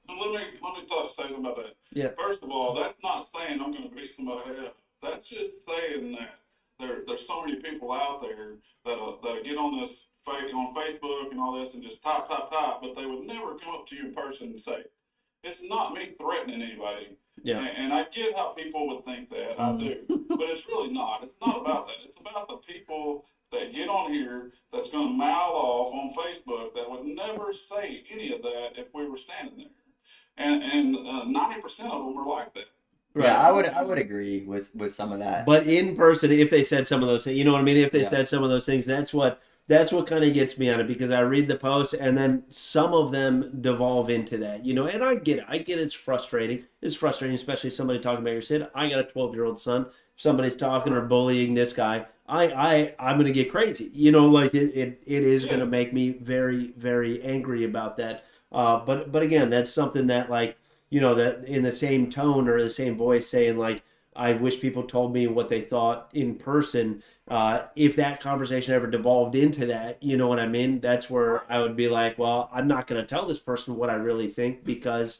Speaker 3: Let me say something about that.
Speaker 1: Yeah.
Speaker 3: First of all, that's not saying I'm going to beat somebody up. That's just saying that there's so many people out there that get on this on Facebook and all this and just type, but they would never come up to you in person and say it. It's not me threatening anybody.
Speaker 1: Yeah.
Speaker 3: And I get how people would think that. I do. But it's really not. It's not about that. It's about the people that get on here that's going to mouth off on Facebook that would never say any of that if we were standing there. And 90% of them are like that.
Speaker 2: Right. Yeah, I would agree with some of that.
Speaker 1: But in person, if they said some of those things, you know what I mean? If they said some of those things, that's what kind of gets me on it, because I read the post and then some of them devolve into that, and I get it. It's frustrating. It's frustrating, especially somebody talking about your kid. I got a 12-year-old son. If somebody's talking or bullying this guy, I'm going to get crazy. It is going to make me very, very angry about that. But again, that's something that that in the same tone or the same voice saying I wish people told me what they thought in person. If that conversation ever devolved into that, you know what I mean? That's where I would be like, well, I'm not going to tell this person what I really think because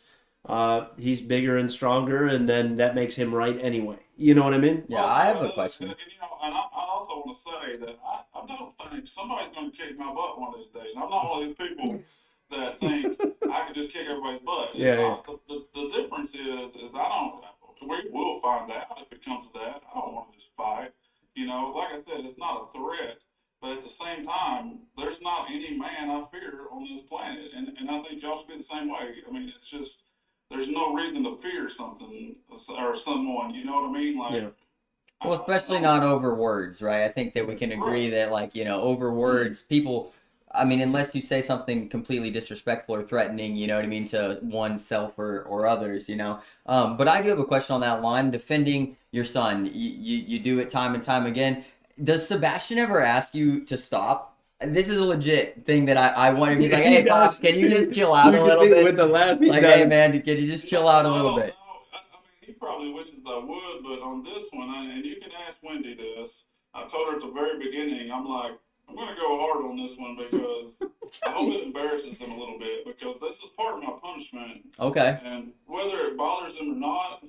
Speaker 1: he's bigger and stronger, and then that makes him right anyway. You know what I mean?
Speaker 2: Yeah, I have a question.
Speaker 3: And I also want to say that I don't think somebody's going to kick my butt one of these days. I'm not one of these people that think I can just kick everybody's butt. It's
Speaker 1: Yeah,
Speaker 3: not. The difference is I don't. We will find out if it comes to that. I don't want to just fight. You know, like I said, it's not a threat. But at the same time, there's not any man I fear on this planet, and I think y'all should be the same way. I mean, it's just there's no reason to fear something or someone. You know what I mean? Like,
Speaker 1: yeah.
Speaker 2: Well, especially not over words, right? I think that we can agree that, like, you know, over words, people, I mean, unless you say something completely disrespectful or threatening, you know what I mean, to oneself or others, you know. But I do have a question on that line. Defending your son, you do it time and time again. Does Sebastian ever ask you to stop? This is a legit thing that I wonder. He's like, hey, Pops, can you just chill out a little bit?
Speaker 1: With the laugh,
Speaker 2: like, hey, man, can you just chill out a little bit?
Speaker 3: I mean, he probably wishes I would, but on this one, and you can ask Wendy this. I told her at the very beginning, I'm like, I'm going to go hard on this one because I hope it embarrasses him a little bit because this is part of my punishment.
Speaker 2: Okay.
Speaker 3: And whether it bothers him or not,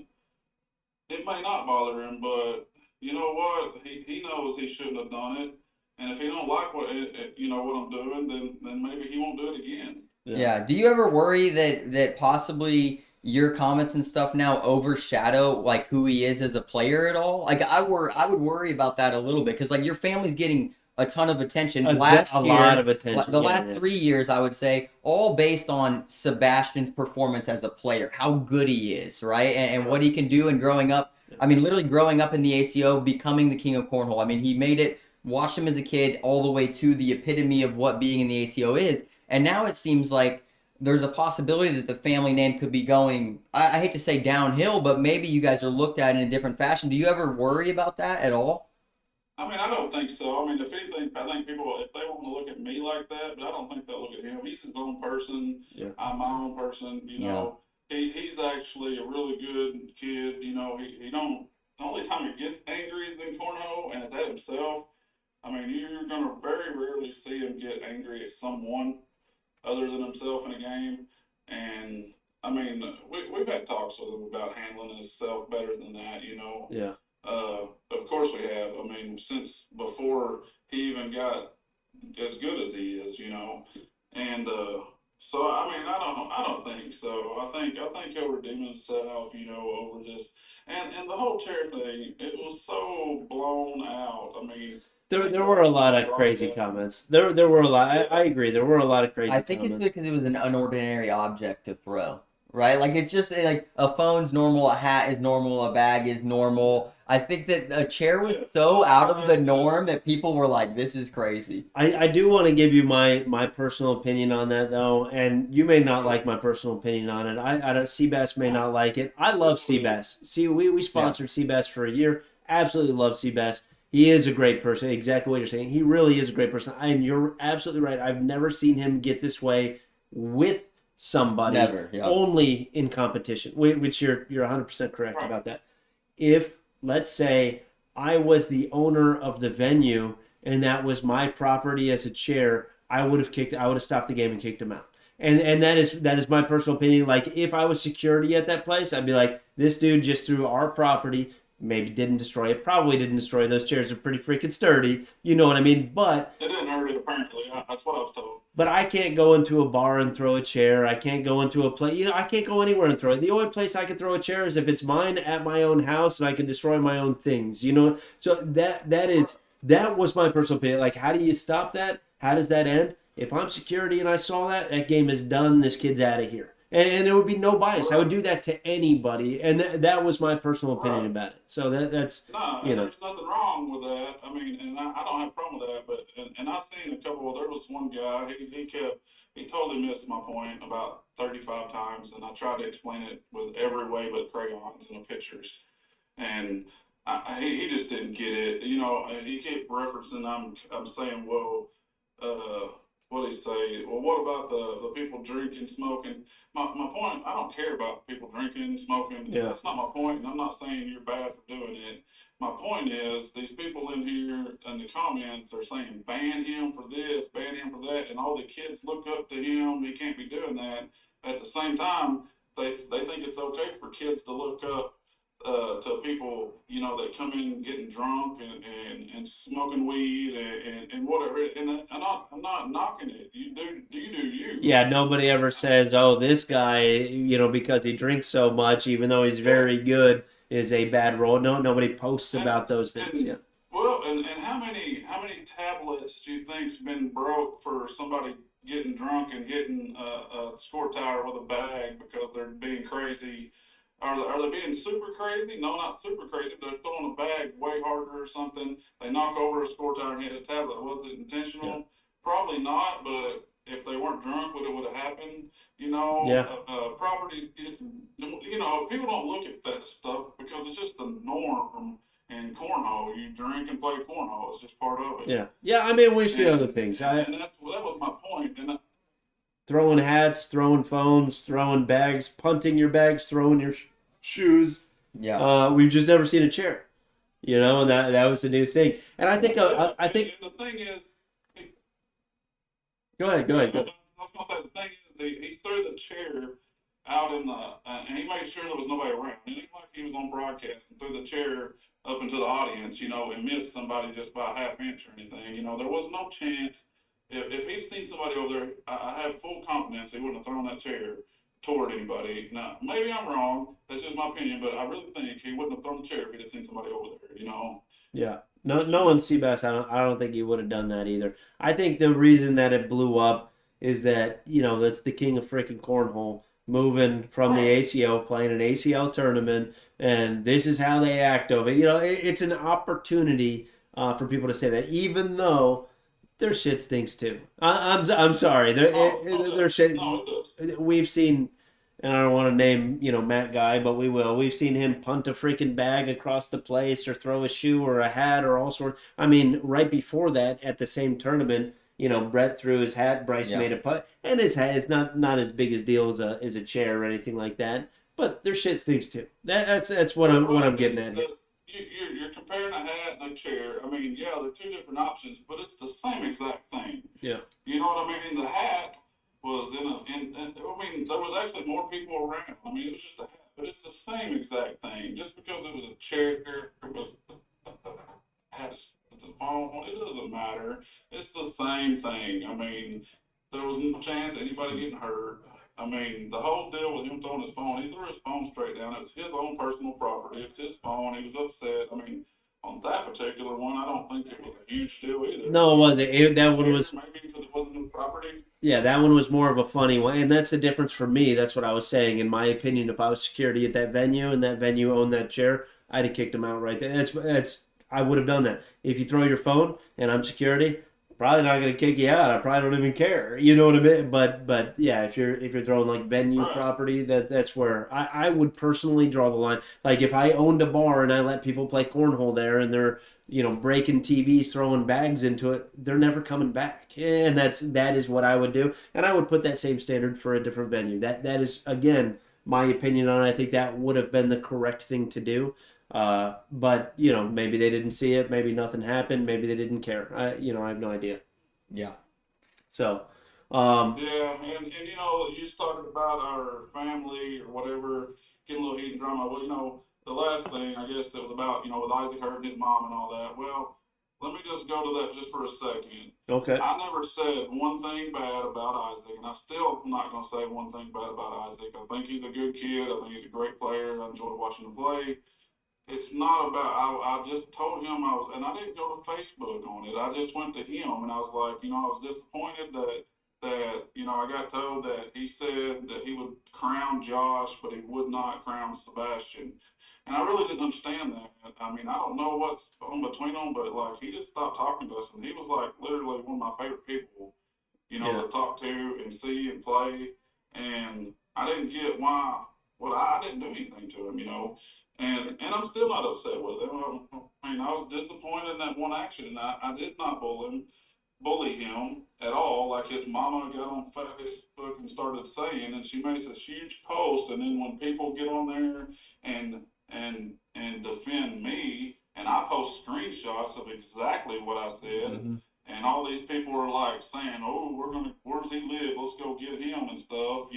Speaker 3: it may not bother him, but you know what? He knows he shouldn't have done it. And if he don't like what you know what I'm doing, then maybe he won't do it again.
Speaker 2: Yeah. Do you ever worry that possibly your comments and stuff now overshadow like who he is as a player at all? Like I would worry about that a little bit because like your family's getting a ton of attention.
Speaker 1: A lot of attention.
Speaker 2: The last 3 years, I would say, all based on Sebastian's performance as a player, how good he is, right, and what he can do. And growing up, I mean, literally growing up in the ACO, becoming the king of cornhole. I mean, he made it. Watched him as a kid all the way to the epitome of what being in the ACO is. And now it seems like there's a possibility that the family name could be going, I hate to say downhill, but maybe you guys are looked at in a different fashion. Do you ever worry about that at all?
Speaker 3: I mean, I don't think so. I mean, if anything, I think people, if they want to look at me like that, but I don't think they'll look at him. He's his own person.
Speaker 1: Yeah.
Speaker 3: I'm my own person. You know, he's actually a really good kid. You know, he don't, the only time he gets angry is in cornhole and it's at himself. I mean, you're going to very rarely see him get angry at someone other than himself in a game. And, I mean, we've had talks with him about handling himself better than that, you know.
Speaker 1: Yeah.
Speaker 3: Of course we have. I mean, since before he even got as good as he is, you know. And, so, I mean, I don't think so. I think he'll redeem himself, you know, over this. And the whole chair thing, it was so blown out. I mean,
Speaker 1: There were a lot of crazy comments. There were a lot. I agree. There were a lot of crazy comments.
Speaker 2: I think it's because it was an unordinary object to throw, right? Like it's just like a phone's normal, a hat is normal, a bag is normal. I think that a chair was so out of the norm that people were like, "This is crazy."
Speaker 1: I do want to give you my personal opinion on that though, and you may not like my personal opinion on it. I don't. Seabass may not like it. I love Seabass. See, we sponsored Seabass for a year. Absolutely love Seabass. He is a great person. Exactly what you're saying. He really is a great person. And you're absolutely right. I've never seen him get this way with somebody.
Speaker 2: Never. Yeah.
Speaker 1: Only in competition, which you're 100% correct about that. If, let's say, I was the owner of the venue and that was my property as a chair, I would have stopped the game and kicked him out. And that is my personal opinion. Like, if I was security at that place, I'd be like, this dude just threw our property. Maybe didn't destroy it. Probably didn't destroy it. Those chairs are pretty freaking sturdy. You know what I mean? But
Speaker 3: it didn't hurt it, apparently. That's what I was told.
Speaker 1: But I can't go into a bar and throw a chair. I can't go into a place. You know, I can't go anywhere and throw it. The only place I can throw a chair is if it's mine at my own house and I can destroy my own things. You know? So that was my personal opinion. Like, how do you stop that? How does that end? If I'm security and I saw that game is done. This kid's out of here. And there would be no bias. I would do that to anybody, and that was my personal opinion about it. So that's you know.
Speaker 3: There's nothing wrong with that. I mean, and I don't have a problem with that. But and I've seen a couple. There was one guy. He totally missed my point about 35 times, and I tried to explain it with every way but crayons and the pictures, and he just didn't get it. You know, and he kept referencing. I'm saying, well, what did he say? Well, what about the people drinking, smoking? My point, I don't care about people drinking, smoking.
Speaker 1: Yeah.
Speaker 3: That's not my point, and I'm not saying you're bad for doing it. My point is, these people in here in the comments are saying, ban him for this, ban him for that, and all the kids look up to him. He can't be doing that. At the same time, they think it's okay for kids to look up to people, you know, that come in getting drunk and smoking weed and whatever. And I'm not knocking it. You do you.
Speaker 1: Yeah, nobody ever says, "Oh, this guy, because he drinks so much, even though he's very good, is a bad role." No, nobody posts about those things. Yeah.
Speaker 3: And how many tablets do you think's been broke for somebody getting drunk and hitting a score tower with a bag because they're being crazy? Are they being super crazy? No, not super crazy. They're throwing a bag way harder or something. They knock over a score tower and hit a tablet. Was it intentional?
Speaker 1: Yeah.
Speaker 3: Probably not, but if they weren't drunk, would have happened?
Speaker 1: Yeah.
Speaker 3: Properties, people don't look at that stuff because it's just the norm. And cornhole, you drink and play cornhole. It's just part of it.
Speaker 1: Yeah. Yeah. I mean, we've seen other things.
Speaker 3: And that was my point.
Speaker 1: Throwing hats, throwing phones, throwing bags, punting your bags, throwing your shoes.
Speaker 2: Yeah.
Speaker 1: We've just never seen a chair. And that was the new thing. And I think I think.
Speaker 3: And the thing is,
Speaker 1: Go ahead.
Speaker 3: I was gonna say the thing is, he threw the chair out in the, and he made sure there was nobody around. It ain't like he was on broadcast and threw the chair up into the audience, and missed somebody just by a half inch or anything. There was no chance. If he'd seen somebody over there, I have full confidence he wouldn't have thrown that chair toward anybody. Now, maybe I'm wrong. That's just my opinion, but I really think he wouldn't have thrown the chair if he'd have seen somebody over there.
Speaker 1: Yeah. No one Seabass. I don't think he would have done that either. I think the reason that it blew up is that that's the king of freaking cornhole moving from the ACL, playing an ACL tournament, and this is how they act over. It's an opportunity for people to say that, even though their shit stinks too. I'm sorry. Their shit. We've seen, and I don't want to name Matt Guy, but we will. We've seen him punt a freaking bag across the place, or throw a shoe or a hat or all sorts. I mean, right before that, at the same tournament, Brett threw his hat. Bryce made a putt, and his hat is not as big a deal as a chair or anything like that. But their shit stinks too. That's what I'm getting at here.
Speaker 3: You're comparing a hat and a chair. I mean, yeah, they're two different options, but it's the same exact thing.
Speaker 1: Yeah.
Speaker 3: You know what I mean? The hat was I mean, there was actually more people around. I mean, it was just a hat, but it's the same exact thing. Just because it was a chair, it was had the phone. It doesn't matter. It's the same thing. I mean, there was no chance of anybody getting hurt. I mean, the whole deal with him throwing his phone, he threw his phone straight down. It was his own personal property. It's his phone. He was upset. I mean, on that particular one, I don't think it was a huge deal either.
Speaker 1: No, it wasn't. That one was
Speaker 3: maybe because it wasn't his property.
Speaker 1: Yeah, that one was more of a funny one, and that's the difference for me. That's what I was saying. In my opinion, if I was security at that venue and that venue owned that chair, I'd have kicked him out right there. That's I would have done that. If you throw your phone and I'm security, probably not going to kick you out. I probably don't even care. You know what I mean? But yeah, if you're throwing like venue property, that's where I would personally draw the line. Like if I owned a bar and I let people play cornhole there and they're breaking TVs, throwing bags into it, they're never coming back. And that is what I would do. And I would put that same standard for a different venue. That is again my opinion on it. I think that would have been the correct thing to do. But maybe they didn't see it. Maybe nothing happened. Maybe they didn't care. I have no idea.
Speaker 2: Yeah.
Speaker 1: So.
Speaker 3: Yeah, and you started about our family or whatever, getting a little heat and drama. Well, the last thing I guess it was about, with Isaac hurting his mom and all that. Well, let me just go to that just for a second.
Speaker 1: Okay.
Speaker 3: I never said one thing bad about Isaac, and I still am not going to say one thing bad about Isaac. I think he's a good kid. I think he's a great player. I enjoy watching him play. It's not about. I just told him and I didn't go to Facebook on it. I just went to him, and I was like, I was disappointed that I got told that he said that he would crown Josh, but he would not crown Sebastian. And I really didn't understand that. I mean, I don't know what's on between them, but like he just stopped talking to us, and he was like literally one of my favorite people, to talk to and see and play. And I didn't get why. Well, I didn't do anything to him, and I'm still not upset with him. I mean, I was disappointed in that one action. I did not bully him at all. Like his mama got on Facebook and started saying, and she makes this huge post, and then when people get on there and defend me, and I post screenshots of exactly what I said, and all these people are like saying, "Oh, where's he live? Let's go get him and stuff,"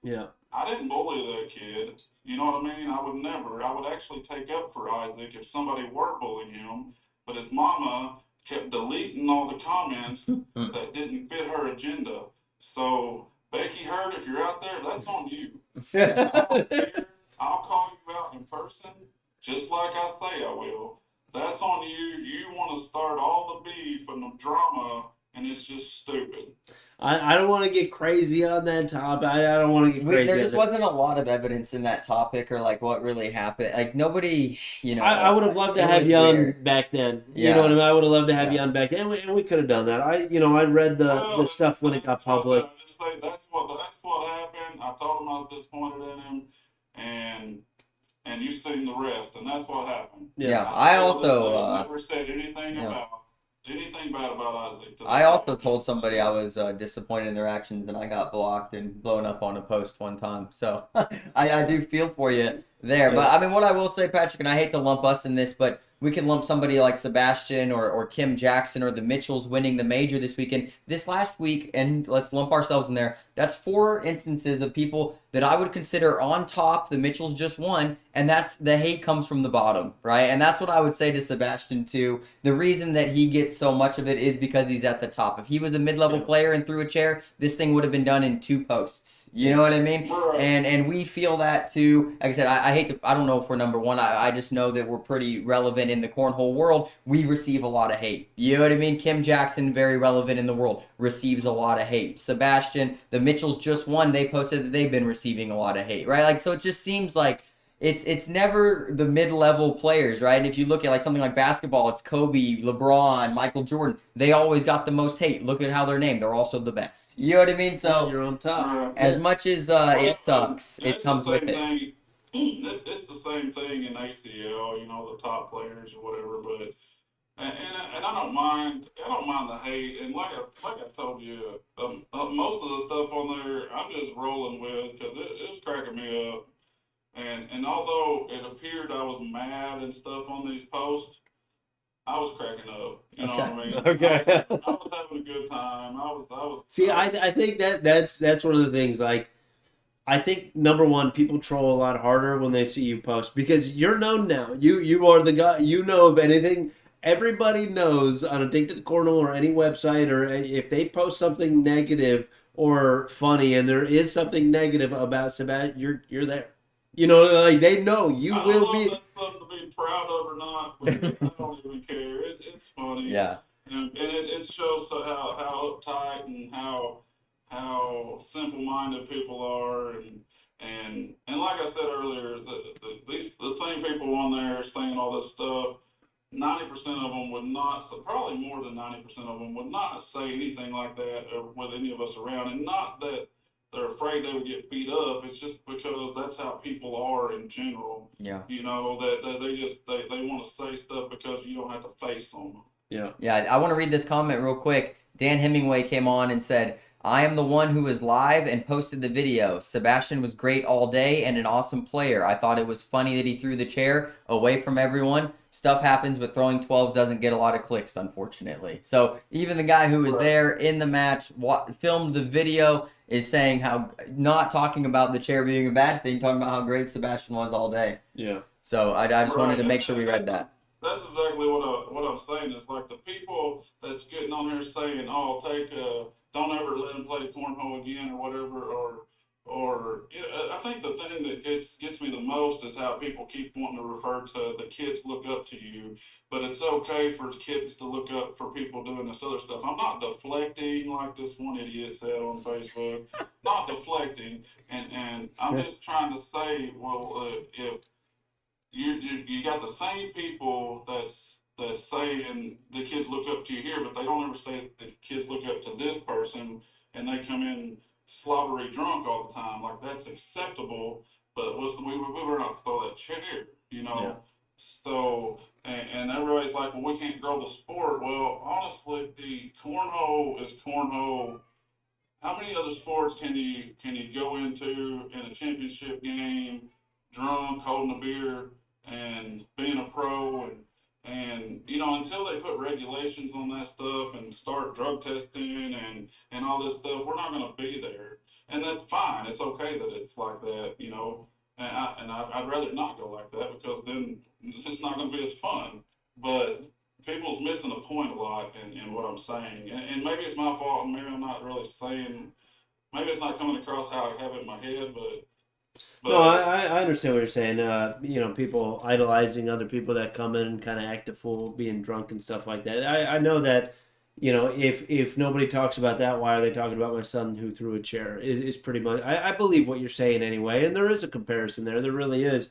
Speaker 1: Yeah.
Speaker 3: I didn't bully that kid. You know what I mean? I would never. I would actually take up for Isaac if somebody were bullying him. But his mama kept deleting all the comments that didn't fit her agenda. So Becky Hurd, if you're out there, that's on you.
Speaker 2: Yeah.
Speaker 3: I'll call you out in person, just like I say I will. That's on you. You want to start all the beef and the drama, and it's just stupid.
Speaker 1: I don't want to get crazy on that topic. I don't want to get crazy.
Speaker 2: There
Speaker 1: on
Speaker 2: just
Speaker 1: that.
Speaker 2: wasn't a lot of evidence in that topic or like what really happened. Like nobody,
Speaker 1: I would have loved to
Speaker 2: it
Speaker 1: have
Speaker 2: was
Speaker 1: you on
Speaker 2: weird.
Speaker 1: back then. You
Speaker 2: Yeah.
Speaker 1: know what I mean? I would have loved to have
Speaker 2: Yeah.
Speaker 1: you on back then, and we could have done that. I read the stuff when it got public.
Speaker 3: I just say that's what happened. I told him I was disappointed in him, and you've seen the rest, and that's what happened.
Speaker 2: Yeah.
Speaker 3: I
Speaker 2: I also
Speaker 3: never said anything
Speaker 2: yeah.
Speaker 3: anything bad about Isaac.
Speaker 2: I also told somebody I was disappointed in their actions, and I got blocked and blown up on a post one time. So I do feel for you there.
Speaker 1: Yeah.
Speaker 2: But I mean, what I will say, Patrick, and I hate to lump us in this, but we can lump somebody like Sebastian or Kim Jackson or the Mitchells winning the major this weekend. This last week, and let's lump ourselves in there, that's 4 instances of people that I would consider on top. The Mitchells just won, and that's the hate comes from the bottom, right? And that's what I would say to Sebastian too. The reason that he gets so much of it is because he's at the top. If he was a mid-level player and threw a chair, this thing would have been done in 2 posts. You know what I mean?
Speaker 3: Right.
Speaker 2: And we feel that too. Like I said, I hate to. I don't know if we're number one. I just know that we're pretty relevant in the cornhole world. We receive a lot of hate. You know what I mean? Kim Jackson, very relevant in the world, receives a lot of hate. Sebastian, the Mitchells just won. They posted that they've been receiving a lot of hate, right? Like, so it just seems like it's never the mid-level players, right? And if you look at like something like basketball, it's Kobe, LeBron, Michael Jordan. They always got the most hate. Look at how they're named. They're also the best. You know what I mean? So
Speaker 1: You're on top.
Speaker 2: as much as it sucks, it comes with it.
Speaker 3: It's the same thing in ACL, the top players or whatever. But and I don't mind. I don't mind the hate. And like I told you, most of the stuff on there, I'm just rolling with because it's cracking me up. And although it appeared I was mad and stuff on these posts, I was cracking up. You know what I mean?
Speaker 1: Okay.
Speaker 3: I was having a good time. I was.
Speaker 1: See, I think that's one of the things. Like, I think number one, people troll a lot harder when they see you post because you're known now. You are the guy. You know of anything. Everybody knows on Addicted to Cornhole or any website, or if they post something negative or funny, and there is something negative about Sebastian, you're there. You know, like they know you
Speaker 3: I
Speaker 1: will
Speaker 3: don't know
Speaker 1: be.
Speaker 3: if that's something to be proud of or not, but I don't even care. It's funny.
Speaker 2: Yeah.
Speaker 3: And it shows how uptight and how simple-minded people are, and like I said earlier, the same people on there saying all this stuff. 90% of them would not, probably more than 90% of them would not say anything like that with any of us around, and not that they're afraid they would get beat up. It's just because that's how people are in general.
Speaker 2: Yeah.
Speaker 3: That they just they want to say stuff because you don't have to face them.
Speaker 1: Yeah.
Speaker 2: Yeah, I want to read this comment real quick. Dan Hemingway came on and said, I am the one who was live and posted the video. Sebastian was great all day and an awesome player. I thought it was funny that he threw the chair away from everyone. Stuff happens, but throwing 12s doesn't get a lot of clicks, unfortunately. So even the guy who was there in the match, filmed the video, is saying how, not talking about the chair being a bad thing, talking about how great Sebastian was all day.
Speaker 1: Yeah.
Speaker 2: So I just wanted to make sure we read that.
Speaker 3: That's exactly what I'm saying. Is like the people that's getting on here saying, "Oh, don't ever let him play cornhole again," or whatever, or I think the thing that gets me the most is how people keep wanting to refer to the kids look up to you, but it's okay for kids to look up for people doing this other stuff. I'm not deflecting like this one idiot said on Facebook. Not deflecting, and I'm just trying to say, well, if you got the same people that's saying the kids look up to you here, but they don't ever say the kids look up to this person, and they come in slobbery drunk all the time. Like that's acceptable, but we were not throw that chair,
Speaker 1: Yeah.
Speaker 3: So and everybody's like, well, we can't grow the sport. Well, honestly, the cornhole is cornhole. How many other sports can you go into in a championship game, drunk, holding a beer, and being a pro, and until they put regulations on that stuff and start drug testing and all this stuff, we're not going to be there, and that's fine. It's okay that it's like that, and I'd rather not go like that because then it's not going to be as fun. But people's missing the point a lot in what I'm saying, and maybe it's my fault, and maybe I'm not really saying maybe it's not coming across how I have it in my head,
Speaker 1: No,
Speaker 3: but
Speaker 1: I understand what you're saying. People idolizing other people that come in and kind of act a fool, being drunk and stuff like that. I know that, if nobody talks about that, why are they talking about my son who threw a chair? Is pretty much. I believe what you're saying anyway, and there is a comparison there. There really is,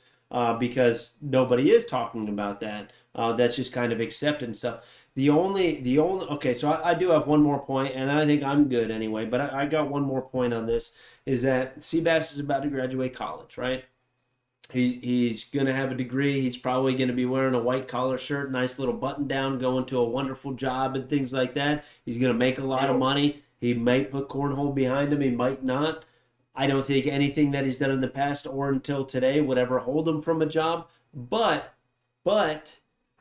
Speaker 1: because nobody is talking about that. That's just kind of accepting stuff. The only okay, so I do have one more point, and I think I'm good anyway. But I got one more point on this is that Seabass is about to graduate college, right? He's going to have a degree. He's probably going to be wearing a white collar shirt, nice little button down, going to a wonderful job and things like that. He's going to make a lot of money. He might put cornhole behind him. He might not. I don't think anything that he's done in the past or until today would ever hold him from a job. But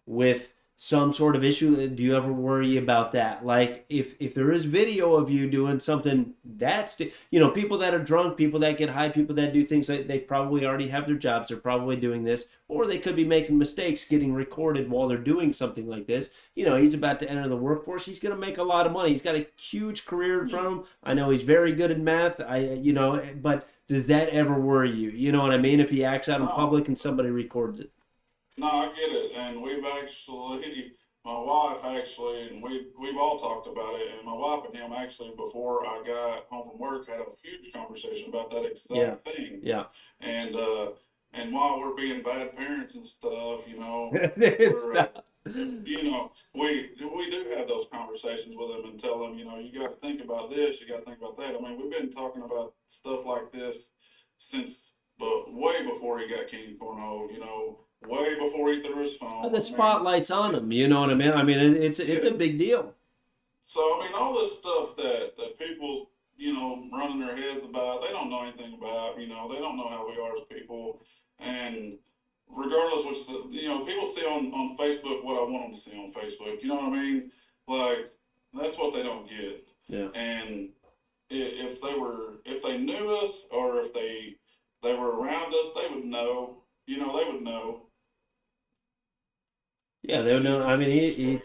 Speaker 1: with some sort of issue, do you ever worry about that? Like if there is video of you doing something that's people that are drunk, people that get high, people that do things like they probably already have their jobs, they're probably doing this, or they could be making mistakes getting recorded while they're doing something like this. He's about to enter the workforce. He's going to make a lot of money. He's got a huge career in front of him. I know he's very good at math. But does that ever worry you? You know what I mean? If he acts out in public and somebody records it.
Speaker 3: no, I get it, and my wife actually, and we've all talked about it, and my wife and him actually, before I got home from work, had a huge conversation about that
Speaker 1: Yeah.
Speaker 3: exact thing.
Speaker 1: Yeah.
Speaker 3: And while we're being bad parents and stuff,
Speaker 1: It's
Speaker 3: we're,
Speaker 1: not.
Speaker 3: we do have those conversations with them and tell them, you got to think about this, you got to think about that. I mean, we've been talking about stuff like this since, but way before he got King Cornhole, way before he threw his phone.
Speaker 1: The spotlight's on him. You know what I mean? I mean, it's a big deal.
Speaker 3: So I mean, all this stuff that people, running their heads about, they don't know anything about. They don't know how we are as people, and regardless, which people see on Facebook what I want them to see on Facebook. You know what I mean? Like that's what they don't get.
Speaker 1: Yeah.
Speaker 3: And if they knew us or if they were around us, they would know. They would know.
Speaker 1: Yeah, they would know. I mean, he's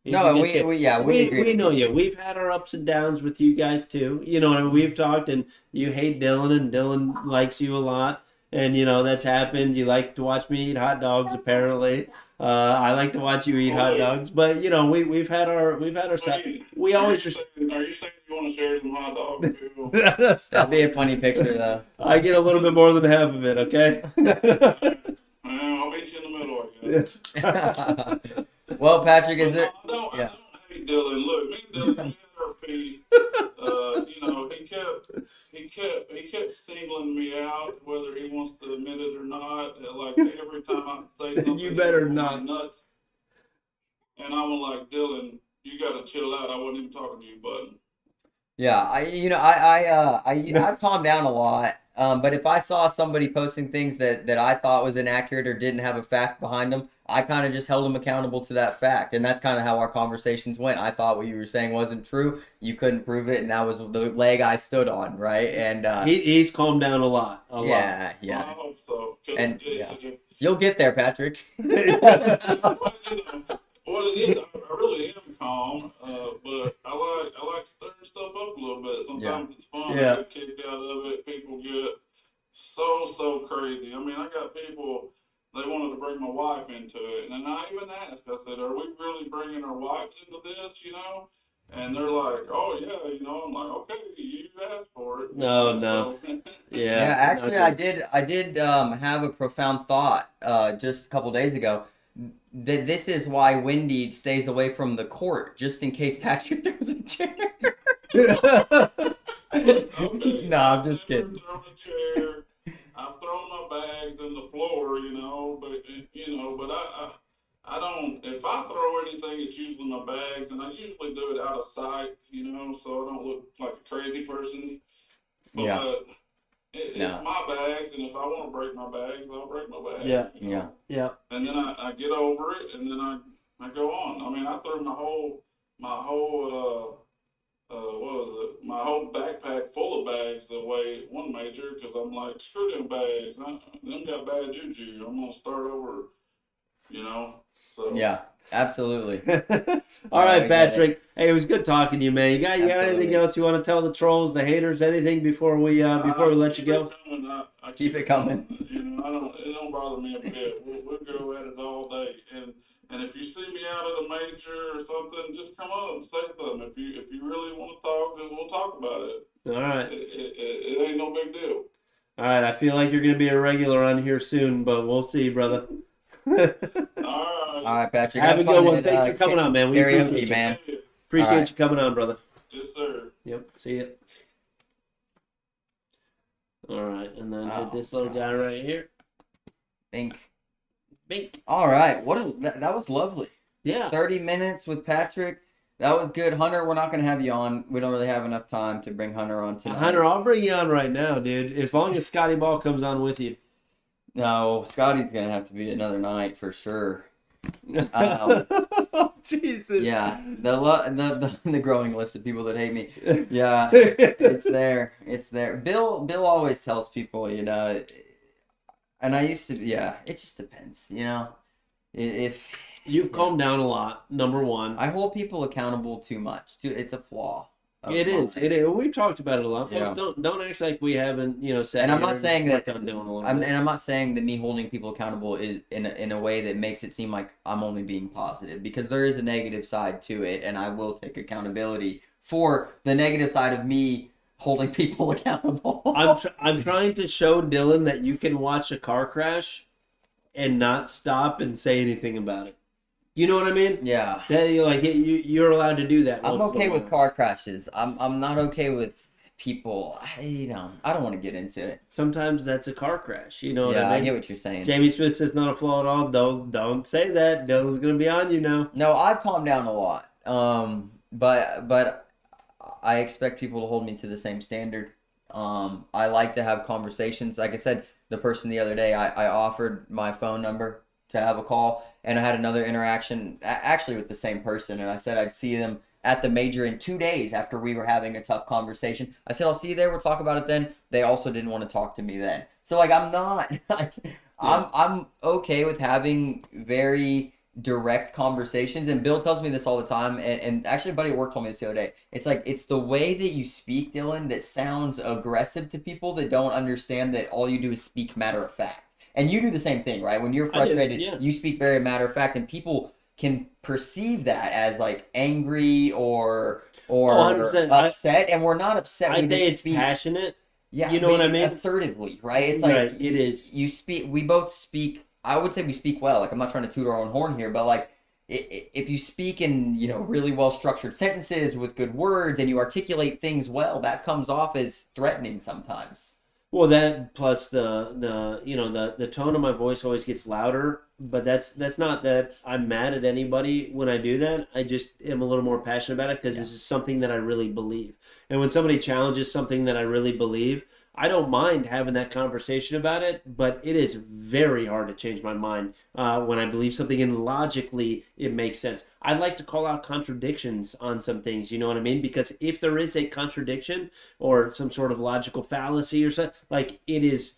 Speaker 2: No,
Speaker 1: a good
Speaker 2: we
Speaker 1: kid.
Speaker 2: we yeah we agree.
Speaker 1: We know you. We've had our ups and downs with you guys too. I mean, we've talked, and you hate Dylan, and Dylan likes you a lot, and that's happened. You like to watch me eat hot dogs, apparently. I like to watch you eat hot dogs, but we've had our stuff. We always just.
Speaker 3: Are you saying you want to share some hot dogs too?
Speaker 2: That'd be a funny picture though.
Speaker 1: I get a little bit more than half of it. Okay.
Speaker 3: I'll meet you in the middle, I guess.
Speaker 2: Well, Patrick, is there?
Speaker 3: I don't
Speaker 2: Yeah.
Speaker 3: hate Dylan. Look, me and Dylan had our piece. He kept singling me out, whether he wants to admit it or not. Like every time I say something,
Speaker 1: You better
Speaker 3: he
Speaker 1: not.
Speaker 3: nuts. And I'm like, Dylan, you got to chill out. I wasn't even talking to you, bud.
Speaker 2: Yeah, I calm down a lot. But if I saw somebody posting things that I thought was inaccurate or didn't have a fact behind them, I kind of just held them accountable to that fact, and that's kind of how our conversations went. I thought what you were saying wasn't true. You couldn't prove it, and that was the leg I stood on, right? And
Speaker 1: he's calmed down a lot.
Speaker 2: yeah.
Speaker 3: I hope so.
Speaker 2: And you'll get there, Patrick.
Speaker 3: Well, it is. I really am calm, but I like stirring stuff up a little bit. Sometimes it's fun.
Speaker 1: Yeah.
Speaker 3: I get kicked out of it. People get so crazy. I mean, I got people. They wanted to bring my wife into it, and I even asked. I said, "Are we really bringing our wives into this?" And they're like, "Oh yeah," I'm like, "Okay, you asked for it."
Speaker 1: No.
Speaker 3: So,
Speaker 1: Yeah.
Speaker 2: Yeah, actually, I did have a profound thought just a couple days ago. That this is why Wendy stays away from the court, just in case Patrick throws a chair.
Speaker 3: Okay,
Speaker 2: No, I'm just
Speaker 3: I've never
Speaker 2: kidding.
Speaker 3: thrown a chair. I've thrown my bags in the floor, but I don't. If I throw anything, it's usually my bags, and I usually do it out of sight, so I don't look like a crazy person. But
Speaker 2: Yeah.
Speaker 3: it's
Speaker 2: No.
Speaker 3: my bags, and if I want to break my bags, I'll break my bags.
Speaker 1: Yeah.
Speaker 2: Yeah.
Speaker 3: And then I get over it, and then I go on. I mean, I threw my whole what was it? My whole backpack full of bags away one major because I'm like, screw them bags. Them got bad juju. I'm gonna start over. So
Speaker 2: Yeah. Absolutely.
Speaker 1: All right,
Speaker 2: we get
Speaker 1: Patrick. Hey, it was good talking to you, man. You got anything
Speaker 2: Absolutely.
Speaker 1: else you want to tell the trolls, the haters, anything before we let you go?
Speaker 3: I
Speaker 2: Keep it coming.
Speaker 3: You know, it don't bother me a bit. We'll go at it all day. And if you see me out at a major or something, just come up and say something. If you really want to talk, just we'll talk about it.
Speaker 1: All right.
Speaker 3: It ain't no big deal.
Speaker 1: All right. I feel like you're going to be a regular on here soon, but we'll see, brother.
Speaker 3: All
Speaker 2: right, Patrick.
Speaker 1: Have a good one.
Speaker 2: At,
Speaker 1: Thanks for coming on, man. We
Speaker 2: karaoke,
Speaker 1: appreciate you,
Speaker 2: man.
Speaker 1: Appreciate you coming on, brother.
Speaker 3: Yes, sir.
Speaker 1: Yep. See you. All right, and then hit this little guy right here.
Speaker 2: Bink.
Speaker 1: Bink.
Speaker 2: All right. That was lovely.
Speaker 1: Yeah.
Speaker 2: 30 minutes with Patrick. That was good. Hunter, we're not going to have you on. We don't really have enough time to bring Hunter on tonight.
Speaker 1: Hunter, I'll bring you on right now, dude. As long as Scotty Ball comes on with you.
Speaker 2: No, Scotty's going to have to be another night for sure.
Speaker 1: Jesus.
Speaker 2: Yeah, the growing list of people that hate me. Yeah, it's there. It's there. Bill always tells people, you know, and I used to. Yeah, it just depends, you know. If
Speaker 1: you've calmed down a lot, number one.
Speaker 2: I hold people accountable too much. It's a flaw.
Speaker 1: It is. It is. We've talked about it a lot.
Speaker 2: Yeah.
Speaker 1: Folks, don't act like we haven't, said.
Speaker 2: And I'm not saying that.
Speaker 1: And
Speaker 2: I'm not saying that me holding people accountable is in a way that makes it seem like I'm only being positive, because there is a negative side to it, and I will take accountability for the negative side of me holding people accountable.
Speaker 1: I'm trying to show Dylan that you can watch a car crash and not stop and say anything about it. You know what I mean?
Speaker 2: Yeah.
Speaker 1: You're allowed to do that.
Speaker 2: I'm okay with car crashes. I'm not okay with people. I don't want to get into it.
Speaker 1: Sometimes that's a car crash. You know what
Speaker 2: yeah,
Speaker 1: I mean?
Speaker 2: I get what you're saying.
Speaker 1: Jamie Smith says not a flaw at all. Don't say that. Dylan's gonna be on you now.
Speaker 2: No, I've calmed down a lot. But I expect people to hold me to the same standard. I like to have conversations. Like I said, the person the other day, I offered my phone number to have a call, and I had another interaction actually with the same person, and I said I'd see them at the major in 2 days after we were having a tough conversation. I said, I'll see you there, we'll talk about it then. They also didn't want to talk to me then. So I'm not I'm okay with having very direct conversations, and Bill tells me this all the time, and actually a buddy at work told me this the other day. It's like, it's the way that you speak, Dylan, that sounds aggressive to people that don't understand that all you do is speak matter of fact. And you do the same thing, right? When you're frustrated, you speak very matter of fact, and people can perceive that as like angry or upset, and we're not upset.
Speaker 1: I say it's passionate.
Speaker 2: Yeah,
Speaker 1: you know what I mean?
Speaker 2: Assertively, right? It's like
Speaker 1: it is.
Speaker 2: You speak. We both speak. I would say we speak well. Like, I'm not trying to toot our own horn here, but like, if you speak in really well structured sentences with good words, and you articulate things well, that comes off as threatening sometimes.
Speaker 1: Well, that plus the tone of my voice always gets louder, but that's not that I'm mad at anybody when I do that. I just am a little more passionate about it because this is something that I really believe. And when somebody challenges something that I really believe, I don't mind having that conversation about it, but it is very hard to change my mind when I believe something and logically it makes sense. I like to call out contradictions on some things, you know what I mean? Because if there is a contradiction or some sort of logical fallacy or something, like, it is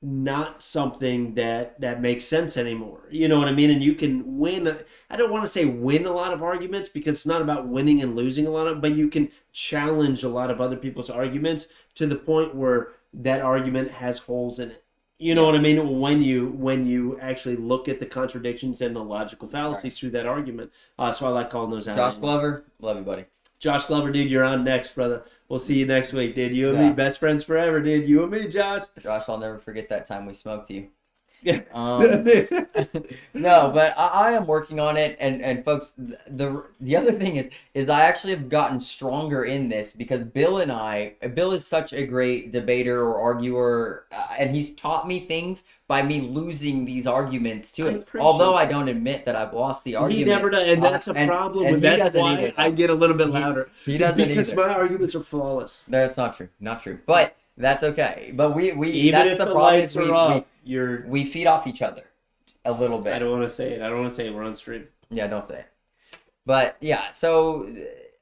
Speaker 1: not something that makes sense anymore. You know what I mean? And you can win. I don't want to say win a lot of arguments, because it's not about winning and losing a lot of, but you can challenge a lot of other people's arguments to the point where that argument has holes in it. You know what I mean? When you actually look at the contradictions and the logical fallacies through that argument. So I like calling those out.
Speaker 2: Josh Glover, love you, buddy.
Speaker 1: Josh Glover, dude, you're on next, brother. We'll see you next week, dude. You and me, best friends forever, dude. You and me, Josh.
Speaker 2: Josh, I'll never forget that time we smoked you.
Speaker 1: Yeah.
Speaker 2: No, but I am working on it, and folks, the other thing is I actually have gotten stronger in this, because Bill is such a great debater or arguer, and he's taught me things by me losing these arguments to him. Although I don't admit that I've lost the argument.
Speaker 1: He never does, and that's a problem. And that's why I get a little bit louder.
Speaker 2: He doesn't
Speaker 1: because my arguments are flawless.
Speaker 2: That's not true. Not true. But that's okay. But we
Speaker 1: even
Speaker 2: that's
Speaker 1: if
Speaker 2: the
Speaker 1: the
Speaker 2: problem.
Speaker 1: lights are off,
Speaker 2: we feed off each other a little bit.
Speaker 1: I don't want to say it. We're on stream.
Speaker 2: Yeah, don't say it. But yeah, so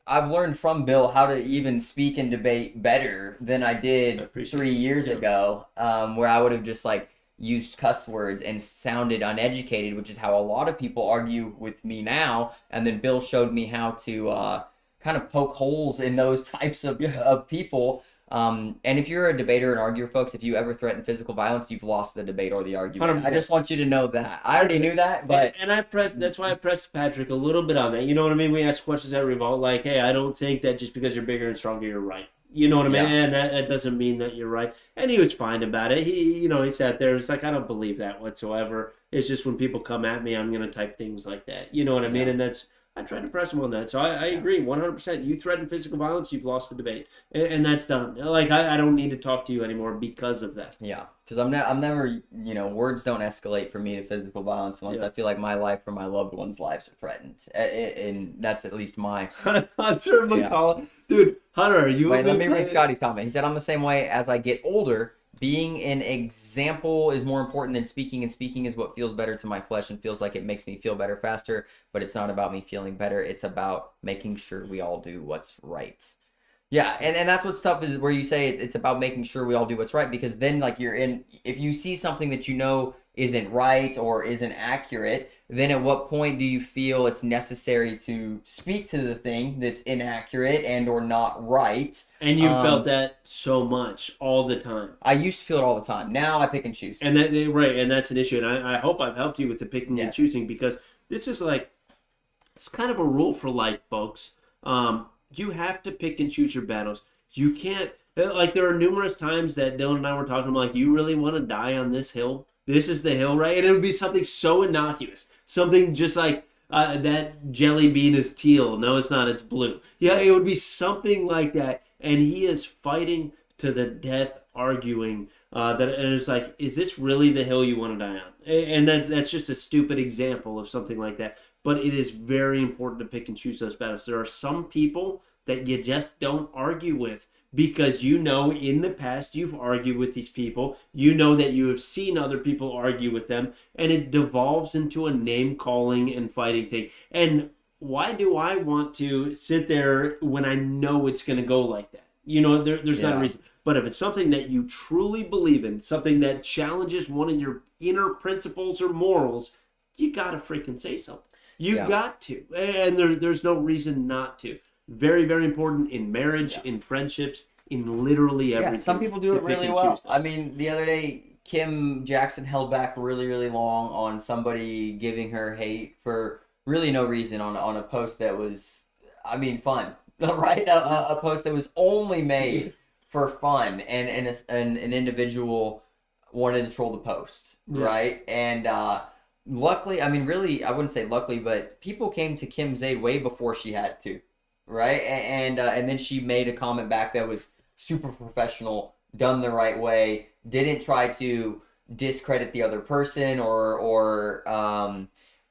Speaker 2: I've learned from Bill how to even speak and debate better than I did 3 years ago, where I would have just like used cuss words and sounded uneducated, which is how a lot of people argue with me now. And then Bill showed me how to kind of poke holes in those types of people. And if you're a debater and arguer, folks, if you ever threaten physical violence, you've lost the debate or the argument.
Speaker 1: 100%.
Speaker 2: I just want you to know that. I already knew that, but
Speaker 1: and that's why I pressed Patrick a little bit on that. You know what I mean? We ask questions at Revolt like, hey, I don't think that just because you're bigger and stronger, you're right. You know what I mean?
Speaker 2: Yeah.
Speaker 1: And that doesn't mean that you're right. And he was fine about it. He sat there. It's like, I don't believe that whatsoever. It's just when people come at me, I'm going to type things like that. You know what I mean? And I tried to press him on that. So I agree 100%. You threaten physical violence, you've lost the debate. And that's done. Like, I don't need to talk to you anymore because of that.
Speaker 2: Yeah. Because I'm never, words don't escalate for me to physical violence unless I feel like my life or my loved ones' lives are threatened. And that's at least my...
Speaker 1: Hunter McCall. Dude, Hunter, are you...
Speaker 2: Wait, let me read Scotty's comment. He said, I'm the same way. As I get older, being an example is more important than speaking, and speaking is what feels better to my flesh and feels like it makes me feel better faster, but it's not about me feeling better. It's about making sure we all do what's right. Yeah, and that's what stuff is where you say it's about making sure we all do what's right, because then like if you see something that isn't right or isn't accurate, then at what point do you feel it's necessary to speak to the thing that's inaccurate and or not right?
Speaker 1: And you felt that so much all the time.
Speaker 2: I used to feel it all the time. Now I pick and choose.
Speaker 1: And right, and that's an issue. And I hope I've helped you with the picking and choosing, because this is like, it's kind of a rule for life, folks. You have to pick and choose your battles. You can't, like, there are numerous times that Dylan and I were talking about, like, you really want to die on this hill? This is the hill, right? And it would be something so innocuous. Something just like that jelly bean is teal. No, it's not. It's blue. Yeah, it would be something like that. And he is fighting to the death, arguing and it's like, is this really the hill you want to die on? And that's just a stupid example of something like that. But it is very important to pick and choose those battles. There are some people that you just don't argue with, because in the past you've argued with these people. You know that you have seen other people argue with them, and it devolves into a name-calling and fighting thing. And why do I want to sit there when I know it's going to go like that? There's not a reason. But if it's something that you truly believe in, something that challenges one of your inner principles or morals, you got to freaking say something. You got to. And there's no reason not to. Very, very important in marriage, in friendships, in literally everything.
Speaker 2: Yeah, some people do it really well. I mean, the other day, Kim Jackson held back really, really long on somebody giving her hate for really no reason on a post that was, fun, right? A post that was only made for fun, and an individual wanted to troll the post, right? And luckily, really, I wouldn't say luckily, but people came to Kim's aid way before she had to. Right, and then she made a comment back that was super professional, done the right way, didn't try to discredit the other person or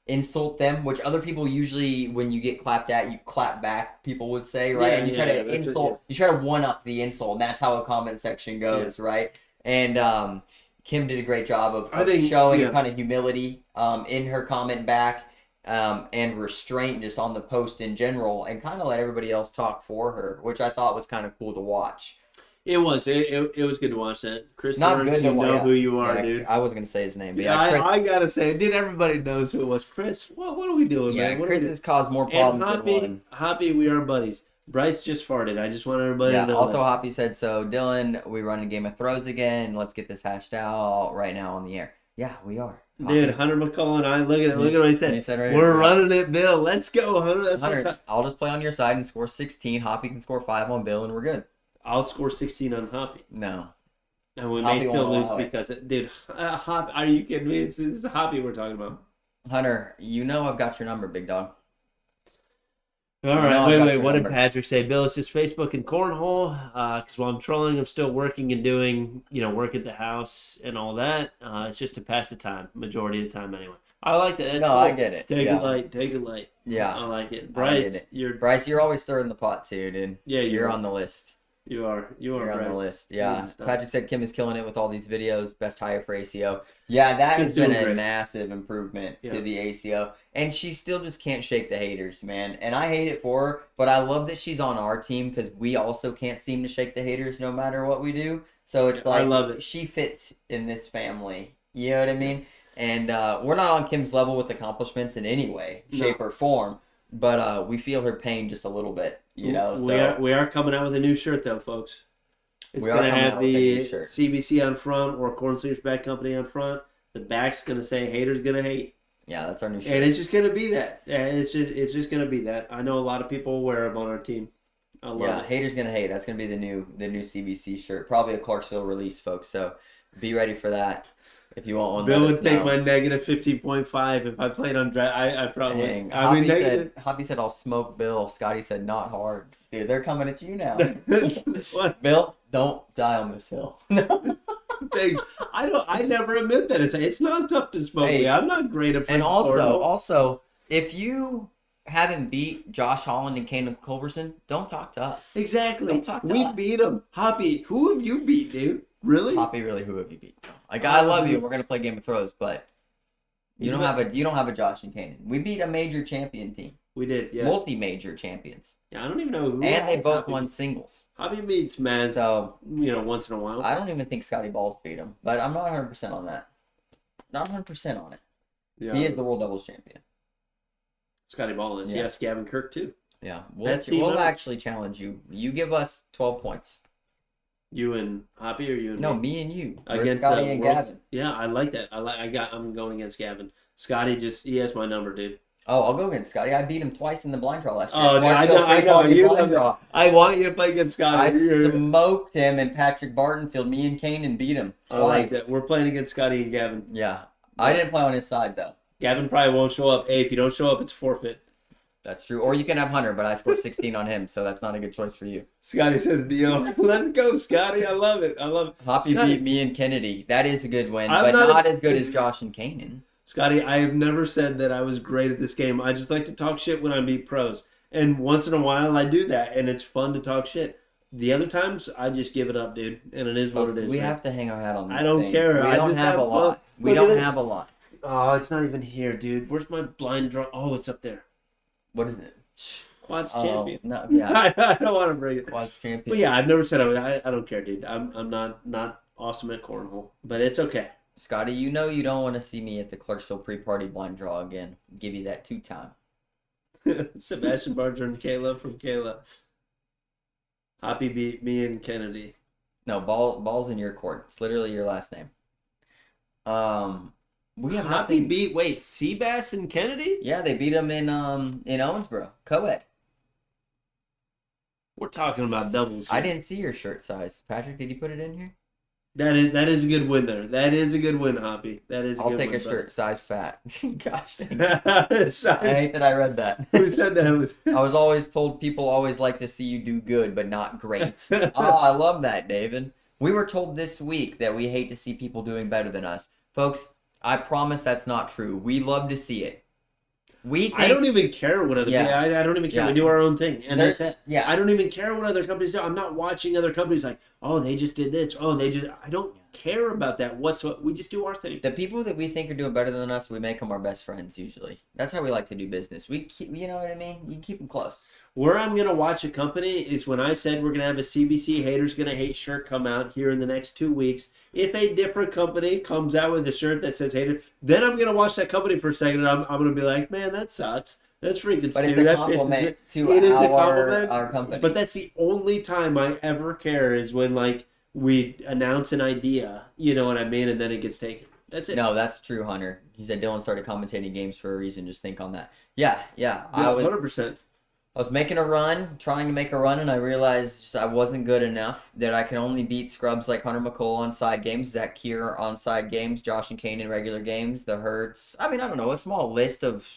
Speaker 2: insult them, which other people usually, when you get clapped at, you clap back, people would say, right? And you try to insult, you try to one up the insult, and that's how a comment section goes, right? And Kim did a great job of showing a ton of humility in her comment back. And restraint just on the post in general, and kind of let everybody else talk for her, which I thought was kind of cool to watch.
Speaker 1: It was. It was good to watch that. Chris
Speaker 2: Not
Speaker 1: Burns,
Speaker 2: good to
Speaker 1: you know who you are, dude.
Speaker 2: I wasn't going to say his name. But
Speaker 1: Chris, I got to say, dude, everybody knows who it was. Chris, what are we doing, man?
Speaker 2: Chris has caused more problems than one.
Speaker 1: Hoppy, we are buddies. Bryce just farted. I just want everybody to know
Speaker 2: also
Speaker 1: that.
Speaker 2: Hoppy said, so Dylan, we run a Game of Thrones again. Let's get this hashed out right now on the air. Yeah, we are.
Speaker 1: Dude, Hunter McCall and I, look at what he said.
Speaker 2: Right
Speaker 1: We're running it, Bill. Let's go, Hunter.
Speaker 2: Hunter, I'll just play on your side and score 16. Hoppy can score 5 on Bill, and we're good.
Speaker 1: I'll score 16 on Hoppy.
Speaker 2: No.
Speaker 1: And we may still lose because, dude, Hoppy, are you kidding me? This is Hoppy we're talking about.
Speaker 2: Hunter, I've got your number, big dog.
Speaker 1: All right, wait. What did Patrick say? Bill, it's just Facebook and Cornhole. Because while I'm trolling, I'm still working and doing, work at the house and all that. It's just to pass the time, majority of the time anyway. I like that. That's cool.
Speaker 2: I get it.
Speaker 1: Take it light.
Speaker 2: Yeah.
Speaker 1: I like it. Bryce,
Speaker 2: you're always stirring the pot too, dude.
Speaker 1: Yeah,
Speaker 2: you're on the list.
Speaker 1: You are.
Speaker 2: You're on the list. Yeah. Patrick said Kim is killing it with all these videos. Best hire for ACO. Yeah, that has been a massive improvement to the ACO. And she still just can't shake the haters, man. And I hate it for her, but I love that she's on our team because we also can't seem to shake the haters no matter what we do. So it's like, I love it. She fits in this family You know what I mean? And we're not on Kim's level with accomplishments in any way, shape, or form, but we feel her pain just a little bit, you know.
Speaker 1: We are coming out with a new shirt though, folks. It's going to have the CBC on front or Corn Sleeves Bag Company on front. The back's going to say "Haters Gonna Hate."
Speaker 2: Yeah, that's our new shirt.
Speaker 1: And it's just going to be that. Yeah, it's just going to be that. I know a lot of people wear them on our team. I love it.
Speaker 2: Haters Gonna Hate. That's going to be the new CBC shirt. Probably a Clarksville release, folks. So be ready for that. If you want one,
Speaker 1: Bill would take my negative 15.5 if I played on draft. I probably.
Speaker 2: Dang. Hoppy said I'll smoke Bill. Scotty said not hard. Dude, they're coming at you now.
Speaker 1: What?
Speaker 2: Bill, don't die on this hill.
Speaker 1: I never admit that it's not tough to smoke me. I'm not great at.
Speaker 2: And also, if you haven't beat Josh Holland and Kanan Culberson, don't talk to us.
Speaker 1: Exactly.
Speaker 2: Don't talk to us.
Speaker 1: We beat them. Hoppy, who have you beat, dude? Really?
Speaker 2: Hoppy, really, who have you beat? Like, I love you. We're gonna play Game of Thrones, but you don't have a Josh and Kanan. We beat a major champion team.
Speaker 1: We did, yes.
Speaker 2: Multi-major champions.
Speaker 1: Yeah, I don't even know who.
Speaker 2: And they both won singles.
Speaker 1: Hoppy beats man.
Speaker 2: So
Speaker 1: once in a while.
Speaker 2: I don't even think Scotty Balls beat him, but I'm not 100% on that. Not 100% on it.
Speaker 1: Yeah.
Speaker 2: He is the world doubles champion.
Speaker 1: Scotty Ball is. Yes, Gavin Kirk too.
Speaker 2: Yeah, we'll actually challenge you. You give us 12 points.
Speaker 1: You and Hoppy, or you and
Speaker 2: no, me and you
Speaker 1: against
Speaker 2: Scotty and Gavin.
Speaker 1: Yeah, I like that. I'm going against Gavin. Scotty he has my number, dude.
Speaker 2: Oh, I'll go against Scotty. I beat him twice in the blind draw last year.
Speaker 1: Oh, no, I know. I want you to play against Scotty.
Speaker 2: I smoked him and Patrick Bartonfield. Me and Kanan beat him twice.
Speaker 1: I like that. We're playing against Scotty and Gavin.
Speaker 2: Yeah. I didn't play on his side, though.
Speaker 1: Gavin probably won't show up. Hey, if you don't show up, it's forfeit.
Speaker 2: That's true. Or you can have Hunter, but I scored 16 on him, so that's not a good choice for you.
Speaker 1: Scotty says, deal. Let's go, Scotty. I love it.
Speaker 2: Hoppy beat me and Kennedy. That is a good win, but not as good as Josh and Kanan.
Speaker 1: Scotty, I have never said that I was great at this game. I just like to talk shit when I beat pros. And once in a while, I do that, and it's fun to talk shit. The other times, I just give it up, dude. And it is what it is.
Speaker 2: We have to hang our hat on these
Speaker 1: I don't care.
Speaker 2: We don't have a lot. We don't have a lot.
Speaker 1: Oh, it's not even here, dude. Where's my blind draw? Oh, it's up there.
Speaker 2: What is it?
Speaker 1: Quads champion.
Speaker 2: No, yeah.
Speaker 1: I don't want to bring it.
Speaker 2: Quads champion.
Speaker 1: But yeah, I've never said I don't care, dude. I'm not awesome at cornhole, but it's okay.
Speaker 2: Scotty, you know you don't want to see me at the Clarksville pre-party blind draw again. I'll give you that 2-time.
Speaker 1: Sebastian Barger and Kayla from Kayla. Hoppy beat me and Kennedy.
Speaker 2: No, ball's in your court. It's literally your last name. We have
Speaker 1: Hoppy
Speaker 2: nothing.
Speaker 1: beat Seabass and Kennedy?
Speaker 2: Yeah, they beat him in Owensboro. Co-ed.
Speaker 1: We're talking about doubles here.
Speaker 2: I didn't see your shirt size. Patrick, did you put it in here?
Speaker 1: That is a good win there. That is a good win, Hoppy. That is a good win.
Speaker 2: I'll take a shirt size fat. Gosh dang.
Speaker 1: I
Speaker 2: hate that I read that.
Speaker 1: Who said that?
Speaker 2: I was always told people always like to see you do good, but not great. Oh, I love that, David. We were told this week that we hate to see people doing better than us. Folks, I promise that's not true. We love to see it. I don't even care what other people. I don't even care. Yeah. We do our own thing, and that's it. Yeah.
Speaker 1: I don't even care what other companies do. I'm not watching other companies like, oh, they just did this. Oh, I don't care about that whatsoever. We just do our thing.
Speaker 2: The people that we think are doing better than us, we make them our best friends usually. That's how we like to do business. We keep, you know what I mean? You keep them close.
Speaker 1: Where I'm going to watch a company is when I said we're going to have a CBC Haters Gonna Hate shirt come out here in the next 2 weeks. If a different company comes out with a shirt that says hater, then I'm going to watch that company for a second, and I'm going to be like, man, that sucks. That's freaking stupid.
Speaker 2: But it's a compliment to our company.
Speaker 1: But that's the only time I ever care is when, like, we announce an idea, you know what I mean, and then it gets taken. That's it.
Speaker 2: No, that's true, Hunter. He said Dylan started commentating games for a reason. Just think on that. Yeah.
Speaker 1: 100%.
Speaker 2: I was making a run, trying to make a run, and I realized I wasn't good enough, that I can only beat scrubs like Hunter McColl on side games, Zach Keir on side games, Josh and Kane in regular games, the Hertz. I mean, I don't know, a small list of,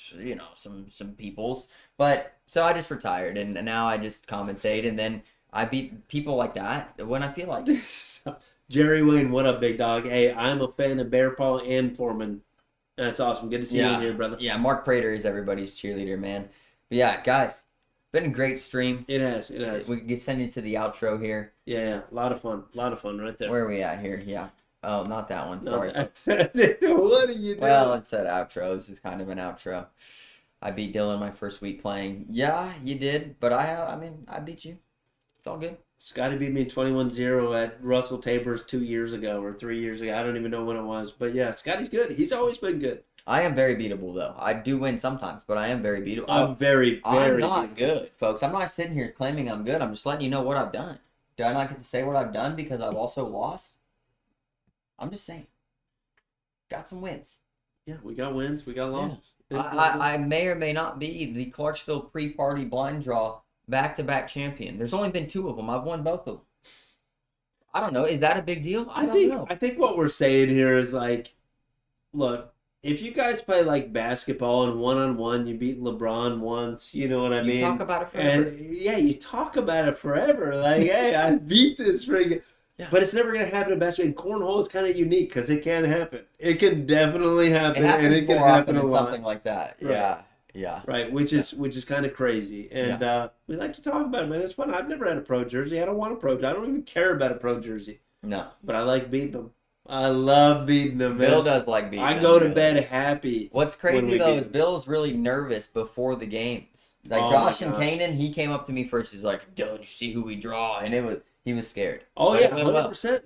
Speaker 2: some peoples. But, so I just retired, and now I just commentate, and then I beat people like that when I feel like it.
Speaker 1: Jerry Wayne, what up, big dog? Hey, I'm a fan of Bear Paul and Foreman. That's awesome. Good to see you in here, brother.
Speaker 2: Yeah, Mark Prater is everybody's cheerleader, man. But yeah, guys. Been a great stream.
Speaker 1: It has.
Speaker 2: We can send you to the outro here.
Speaker 1: Yeah. A lot of fun right there.
Speaker 2: Where are we at here? Yeah. Oh, not that one. Sorry.
Speaker 1: What are you doing?
Speaker 2: Well, it said outro. This is kind of an outro. I beat Dylan my first week playing. Yeah, you did, but I beat you. It's all good.
Speaker 1: Scotty beat me 21-0 at Russell Tabor's 2 years ago or 3 years ago. I don't even know when it was. But yeah, Scotty's good. He's always been good.
Speaker 2: I am very beatable, though. I do win sometimes, but I am very beatable.
Speaker 1: I'm very,
Speaker 2: I'm
Speaker 1: very
Speaker 2: not
Speaker 1: beatable.
Speaker 2: good, folks. I'm not sitting here claiming I'm good. I'm just letting you know what I've done. Do I not get to say what I've done because I've also lost? I'm just saying. Got some wins.
Speaker 1: Yeah, we got wins. We got losses.
Speaker 2: I may or may not be the Clarksville pre-party blind draw back-to-back champion. There's only been 2 of them. I've won both of them. I don't know. Is that a big deal? I don't know.
Speaker 1: I think what we're saying here is like, look, if you guys play like basketball and one-on-one, you beat LeBron once, you know what I mean?
Speaker 2: You talk about it forever.
Speaker 1: And yeah, you talk about it forever. Like, hey, I beat this friggin'.
Speaker 2: Yeah.
Speaker 1: But it's never going to happen in basketball. And cornhole is kind of unique because it can happen. It can definitely happen.
Speaker 2: It happens
Speaker 1: and it can
Speaker 2: more
Speaker 1: happen
Speaker 2: often
Speaker 1: a
Speaker 2: than
Speaker 1: lot.
Speaker 2: something like that.
Speaker 1: Right.
Speaker 2: Yeah. Yeah.
Speaker 1: Right, which is kind of crazy. And we like to talk about it, man. It's fun. I've never had a pro jersey. I don't want a pro jersey. I don't even care about a pro jersey.
Speaker 2: No.
Speaker 1: But I like beating them. I love beating them, man.
Speaker 2: Bill does like beating them.
Speaker 1: I go to bed happy.
Speaker 2: What's crazy though is Bill's really nervous before the games. Like Josh and Kanan, he came up to me first. He's like, "Dude, you see who we draw?" And he was scared.
Speaker 1: Oh
Speaker 2: But
Speaker 1: yeah,
Speaker 2: it went well.
Speaker 1: 100%.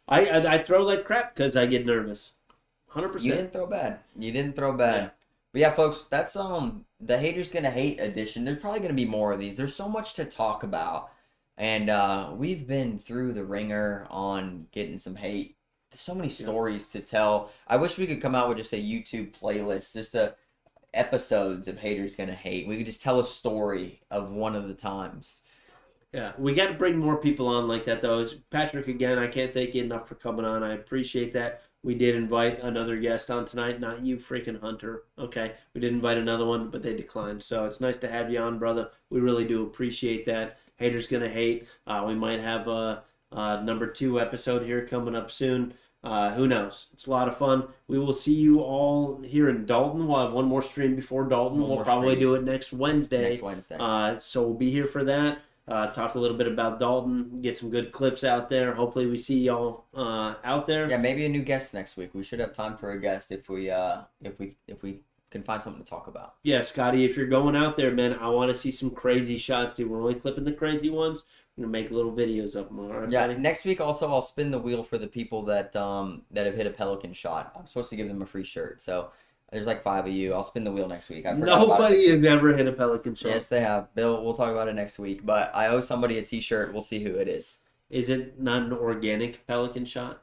Speaker 1: I throw like crap because I get nervous. 100%.
Speaker 2: You didn't throw bad. Yeah. But yeah, folks, that's the Haters Gonna Hate edition. There's probably gonna be more of these. There's so much to talk about, and we've been through the ringer on getting some hate. There's so many stories to tell. I wish we could come out with just a YouTube playlist, just episodes of Haters Gonna Hate. We could just tell a story of one of the times.
Speaker 1: Yeah, we got to bring more people on like that, though. Patrick, again, I can't thank you enough for coming on. I appreciate that. We did invite another guest on tonight, not you freaking Hunter. Okay, we did invite another one, but they declined. So it's nice to have you on, brother. We really do appreciate that. Haters Gonna Hate. We might have a number 2 episode here coming up soon. Who knows? It's a lot of fun. We will see you all here in Dalton. We'll have one more stream before Dalton. We'll probably do it next Wednesday. So we'll be here for that. Talk a little bit about Dalton, get some good clips out there. Hopefully we see y'all out there.
Speaker 2: Yeah, maybe a new guest next week. We should have time for a guest if we can find something to talk about.
Speaker 1: Yeah, Scotty, if you're going out there, man, I want to see some crazy shots too. We're only clipping the crazy ones. We're gonna make little videos of them. All right,
Speaker 2: yeah,
Speaker 1: buddy?
Speaker 2: next week also I'll spin the wheel for the people that have hit a Pelican shot. I'm supposed to give them a free shirt, so there's like 5 of you. I'll spin the wheel next week.
Speaker 1: Nobody has ever hit a Pelican shot.
Speaker 2: Yes, they have. Bill, we'll talk about it next week. But I owe somebody a T-shirt. We'll see who it is.
Speaker 1: Is it not an organic Pelican shot?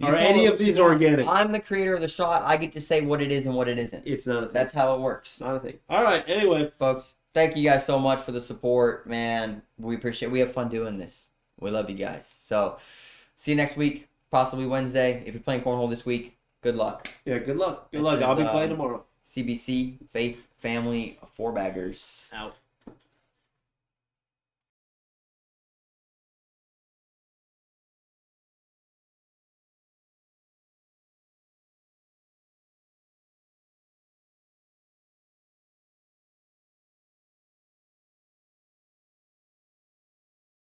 Speaker 1: Are any of these organic?
Speaker 2: I'm the creator of the shot. I get to say what it is and what it isn't.
Speaker 1: It's not a thing.
Speaker 2: That's how it works.
Speaker 1: Not a thing. All right. Anyway,
Speaker 2: folks, thank you guys so much for the support, man. We appreciate it. We have fun doing this. We love you guys. So, see you next week, possibly Wednesday. If you're playing cornhole this week, good luck.
Speaker 1: Yeah, good luck. Good luck. I'll be playing tomorrow.
Speaker 2: CBC, Faith, Family, 4 baggers.
Speaker 1: Out.